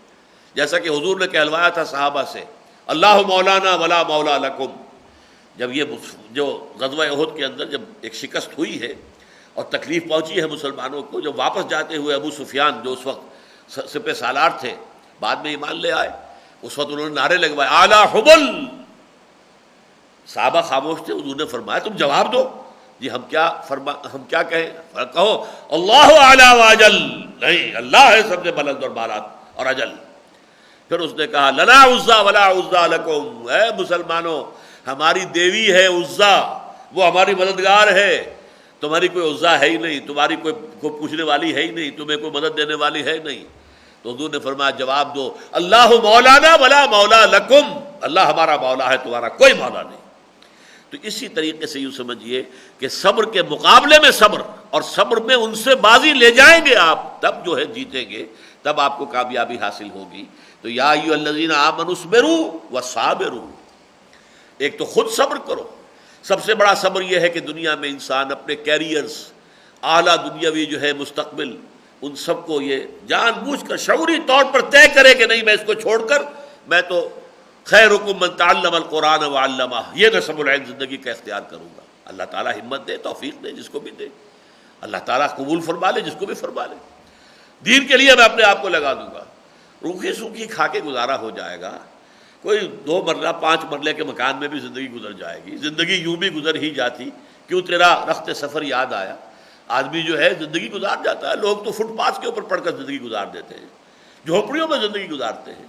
S2: جیسا کہ حضور نے کہلوایا تھا صحابہ سے, اللہ مولانا ولا مولا لکم. جب یہ جو غزوہ احد کے اندر جب ایک شکست ہوئی ہے اور تکلیف پہنچی ہے مسلمانوں کو, جب واپس جاتے ہوئے ابو سفیان جو اس وقت سپہ سالار تھے, بعد میں ایمان لے آئے, اس وقت انہوں نے نعرے لگوائے اعلی حبل. صحابہ خاموش تھے. حضور نے فرمایا تم جواب دو. جی ہم کیا کہیں؟ کہو اللہ اعلی واجل. نہیں, اللہ ہے سب سے بلند اور بالات اور اجل. پھر اس نے کہا لنا عزا ولا عزا لکم. اے مسلمانوں, ہماری دیوی ہے عزا, وہ ہماری مددگار ہے, تمہاری کوئی عزا ہے ہی نہیں, تمہاری کوئی پوچھنے والی ہے ہی نہیں, تمہیں کوئی مدد دینے والی ہے نہیں. تو حضور نے فرمایا جواب دو اللہ مولانا ولا مولا لکم. اللہ ہمارا مولا ہے, تمہارا کوئی مولا نہیں. تو اسی طریقے سے یوں سمجھیے کہ صبر کے مقابلے میں صبر، اور صبر میں ان سے بازی لے جائیں گے آپ، تب جو ہے جیتیں گے، تب آپ کو کامیابی حاصل ہوگی۔ تو یا ایھا الذین آمنوا اصبروا وصابروا، ایک تو خود صبر کرو۔ سب سے بڑا صبر یہ ہے کہ دنیا میں انسان اپنے کیریئرز، اعلیٰ دنیاوی جو ہے مستقبل، ان سب کو یہ جان بوجھ کر شعوری طور پر طے کرے کہ نہیں، میں اس کو چھوڑ کر میں تو خیرکم من تعلم القرآن وعلمہ، یہ نصب العین زندگی کا اختیار کروں گا۔ اللہ تعالیٰ ہمت دے، توفیق دے جس کو بھی دے، اللہ تعالیٰ قبول فرما لے جس کو بھی فرما لے۔ دین کے لیے میں اپنے آپ کو لگا دوں گا، روکھی سوکھی کھا کے گزارا ہو جائے گا، کوئی 2 مرلہ 5 مرلے کے مکان میں بھی زندگی گزر جائے گی، زندگی یوں بھی گزر ہی جاتی، کیوں تیرا رخت سفر یاد آیا۔ آدمی جو ہے زندگی گزار جاتا ہے، لوگ تو فٹ پاتھ کے اوپر پڑھ کر زندگی گزار دیتے ہیں، جھونپڑیوں میں زندگی گزارتے ہیں،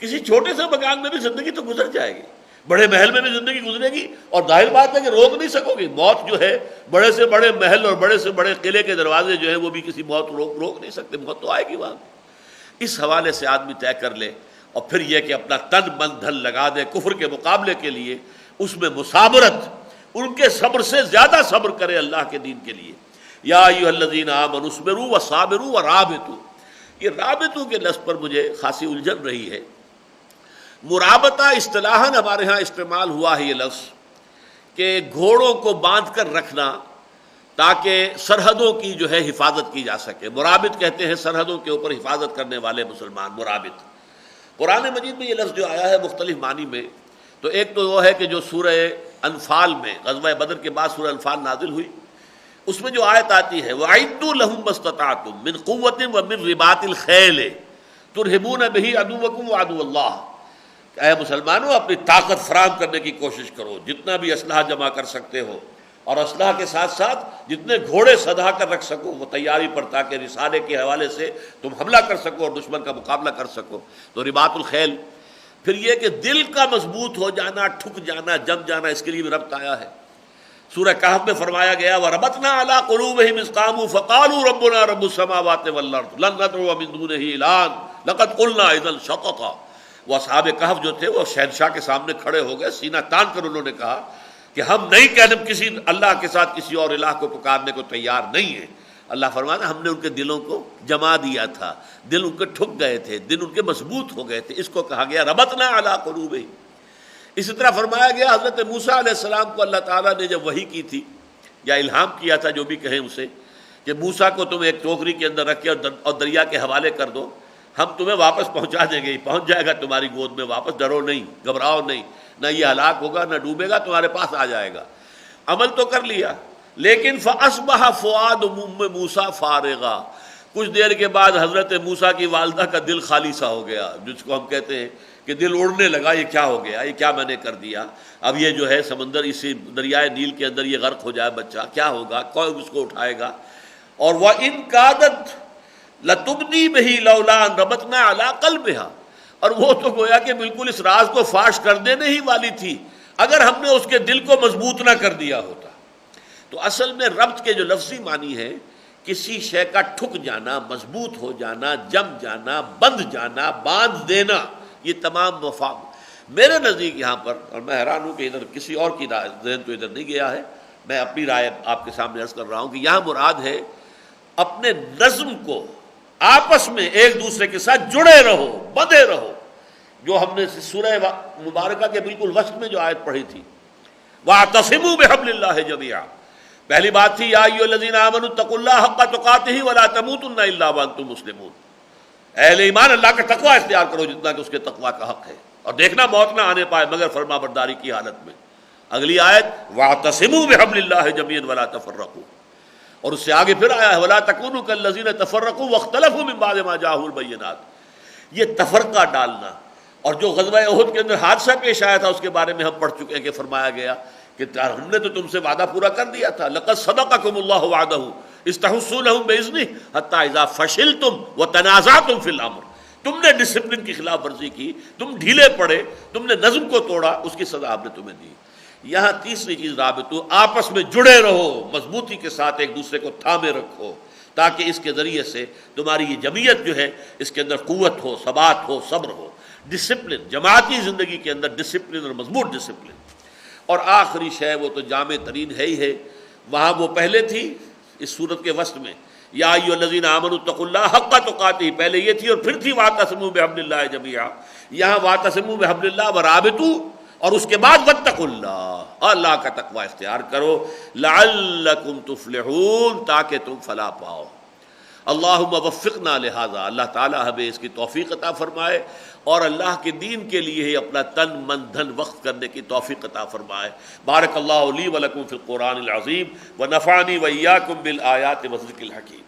S2: کسی چھوٹے سے مکان میں بھی زندگی تو گزر جائے گی، بڑے محل میں بھی زندگی گزرے گی، اور ظاہر بات ہے کہ روک نہیں سکو گی۔ موت جو ہے، بڑے سے بڑے محل اور بڑے سے بڑے قلعے کے دروازے جو ہیں وہ بھی کسی موت روک نہیں سکتے، موت تو آئے گی وہاں۔ اس حوالے سے آدمی طے کر لے، اور پھر یہ کہ اپنا تن من دھن لگا دے کفر کے مقابلے کے لیے، اس میں مثابرت، ان کے صبر سے زیادہ صبر کرے اللہ کے دین کے لیے۔ یا ایھا الذین آمنوا اصبروا وصابروا ورابطوا، یہ رابطوں کے لفظ پر مجھے خاصی الجھن رہی ہے۔ مرابطہ اصطلاحاً ہمارے ہاں استعمال ہوا ہے یہ لفظ کہ گھوڑوں کو باندھ کر رکھنا تاکہ سرحدوں کی جو ہے حفاظت کی جا سکے۔ مرابط کہتے ہیں سرحدوں کے اوپر حفاظت کرنے والے مسلمان، مرابط۔ قرآن مجید میں یہ لفظ جو آیا ہے مختلف معنی میں، تو ایک تو وہ ہے کہ جو سورہ انفال میں، غزوہ بدر کے بعد سورہ انفال نازل ہوئی، اس میں جو آیت آتی ہے وَأَعِدُّوا لَهُم مَّا اسْتَطَعْتُم مِّن قُوَّةٍ وَمِن رِّبَاطِ الْخَيْلِ تُرْهِبُونَ بِهِ عَدُوَّكُمْ وَعَدُوَّ اللَّهِ، اے مسلمانوں اپنی طاقت فراہم کرنے کی کوشش کرو، جتنا بھی اسلحہ جمع کر سکتے ہو، اور اسلحہ کے ساتھ ساتھ جتنے گھوڑے سدھا کر رکھ سکو وہ تیاری پر، تاکہ رسالے کے حوالے سے تم حملہ کر سکو اور دشمن کا مقابلہ کر سکو۔ تو رباط الخیل۔ پھر یہ کہ دل کا مضبوط ہو جانا، ٹھک جانا، جم جانا، اس کے لیے بھی ربط آیا ہے۔ سورہ کہف میں فرمایا گیا وَرَبَطْنَا عَلَىٰ قُلُوبِهِمْ إِذْ قَامُوا فَقَالُوا رَبُّنَا رَبُّ السَّمَاوَاتِ وَالْأَرْضِ لَن نَّدْعُوَ مِن دُونِهِ إِلَٰهًا لَقَدْ قُلْنَا إِذًا شَطَطًا۔ وہ اصحاب کہف جو تھے وہ شہنشاہ کے سامنے کھڑے ہو گئے، سینہ تان کر انہوں نے کہا کہ ہم نہیں کہنے کسی اللہ کے ساتھ کسی اور الہ کو پکارنے کو تیار نہیں ہیں۔ اللہ فرماتا ہم نے ان کے دلوں کو جما دیا تھا، دل ان کے ٹھک گئے تھے، دل ان کے مضبوط ہو گئے تھے، اس کو کہا گیا ربطنا علی قلوبہم۔ اسی طرح فرمایا گیا حضرت موسیٰ علیہ السلام کو اللہ تعالیٰ نے جب وحی کی تھی یا الہام کیا تھا، جو بھی کہیں اسے، کہ موسیٰ کو تم ایک ٹوکری کے اندر رکھ کے اور دریا کے حوالے کر دو، ہم تمہیں واپس پہنچا دیں گے، پہنچ جائے گا تمہاری گود میں واپس، ڈرو نہیں، گھبراؤ نہیں، نہ یہ ہلاک ہوگا نہ ڈوبے گا، تمہارے پاس آ جائے گا۔ عمل تو کر لیا، لیکن فَأَصْبَحَ فُؤَادُ مُوسیٰ فارغا، کچھ دیر کے بعد حضرت موسیٰ کی والدہ کا دل خالی سا ہو گیا، جس کو ہم کہتے ہیں کہ دل اڑنے لگا، یہ کیا ہو گیا، یہ کیا میں نے کر دیا، اب یہ جو ہے سمندر، اسی دریائے نیل کے اندر یہ غرق ہو جائے بچہ، کیا ہوگا، کون اس کو اٹھائے گا۔ اور وَإِن كَادَتْ لَتُبْدِي بِهِ لَوْلَا أَن رَبَطْنَا عَلَىٰ قَلْبِهَا، اور وہ تو گویا کہ بالکل اس راز کو فاش کر دینے ہی والی تھی اگر ہم نے اس کے دل کو مضبوط نہ کر دیا ہوتا۔ تو اصل میں ربط کے جو لفظی معنی ہے کسی شے کا ٹھک جانا، مضبوط ہو جانا، جم جانا، بندھ جانا، باندھ دینا، یہ تمام مفہوم میرے نزدیک یہاں پر، اور میں حیران ہوں کہ ادھر کسی اور کی ذہن تو ادھر نہیں گیا ہے، میں اپنی رائے آپ کے سامنے عرض کر رہا ہوں کہ یہاں مراد ہے اپنے نظم کو آپس میں ایک دوسرے کے ساتھ جڑے رہو، بندھے رہو، جو ہم نے سورہ مبارکہ کے بالکل وسط میں جو آیت پڑھی تھی وَاعْتَصِمُوا بِحَبْلِ اللَّهِ جَمِيعًا، پہلی بات تھی یا ایھا الذین آمنوا اتقوا اللہ حق تقاتہ ولا تموتن الا وانتم مسلمون، اہل ایمان اللہ کا تقوی اختیار کرو جتنا کہ اس کے تقوی کا حق ہے، اور دیکھنا موت نہ آنے پائے مگر فرما برداری کی حالت میں۔ اگلی آیت وَاعْتَصِمُوا بِحَبْلِ اللَّهِ جَمِيعًا وَلَا تَفَرَّقُوا، اور اس سے آگے پھر آیا ہے وَلَا تَكُونُوا كَالَّذِينَ تَفَرَّقُوا وَاخْتَلَفُوا مِن بَعْدِ مَا جَاءَهُمُ الْبَيِّنَاتُ، یہ تفرقہ ڈالنا، اور جو غزوہ احد کے اندر حادثہ پیش آیا تھا اس کے بارے میں ہم پڑھ چکے ہیں کہ فرمایا گیا کہ ہم نے تو تم سے وعدہ پورا کر دیا تھا، لَقَدْ صَدَقَكُمُ اللَّهُ وَعْدَهُ إِذْ تَحُسُّونَهُم بِإِذْنِهِ حَتَّىٰ إِذَا فَشِلْتُمْ وَتَنَازَعْتُمْ فِي الْأَمْرِ، تم نے ڈسپلن کی خلاف ورزی کی، تم ڈھیلے پڑے، تم نے نظم کو توڑا، اس کی سزا ہم نے تمہیں دی۔ یہاں تیسری چیز رابطو، آپس میں جڑے رہو، مضبوطی کے ساتھ ایک دوسرے کو تھامے رکھو، تاکہ اس کے ذریعے سے تمہاری یہ جمعیت جو ہے اس کے اندر قوت ہو، ثبات ہو، صبر ہو، ڈسپلن، جماعتی زندگی کے اندر ڈسپلن اور مضبوط ڈسپلن۔ اور آخری شے وہ تو جامع ترین ہے ہی ہے، وہاں وہ پہلے تھی اس صورت کے وسط میں یا ایھا الذین آمنوا اتقوا اللہ حق تقاتہ، پہلے یہ تھی اور پھر تھی واعتصموا بحبل اللہ جمیعا، یہاں واعتصموا بحبل اللہ ورابطوا، اور اس کے بعد واتقوا اللہ، اللہ کا تقوی اختیار کرو، لعلکم تفلحون، تاکہ تم فلاح پاؤ۔ اللہم وفقنا لہذا، اللہ تعالیٰ ہمیں اس کی توفیق عطا فرمائے اور اللہ کے دین کے لیے ہی اپنا تن من دھن وقف کرنے کی توفیق عطا فرمائے۔ بارک اللہ لی ولکم فی القرآن العظیم ونفعنی وإیاکم بالآیات والذکر الحکیم۔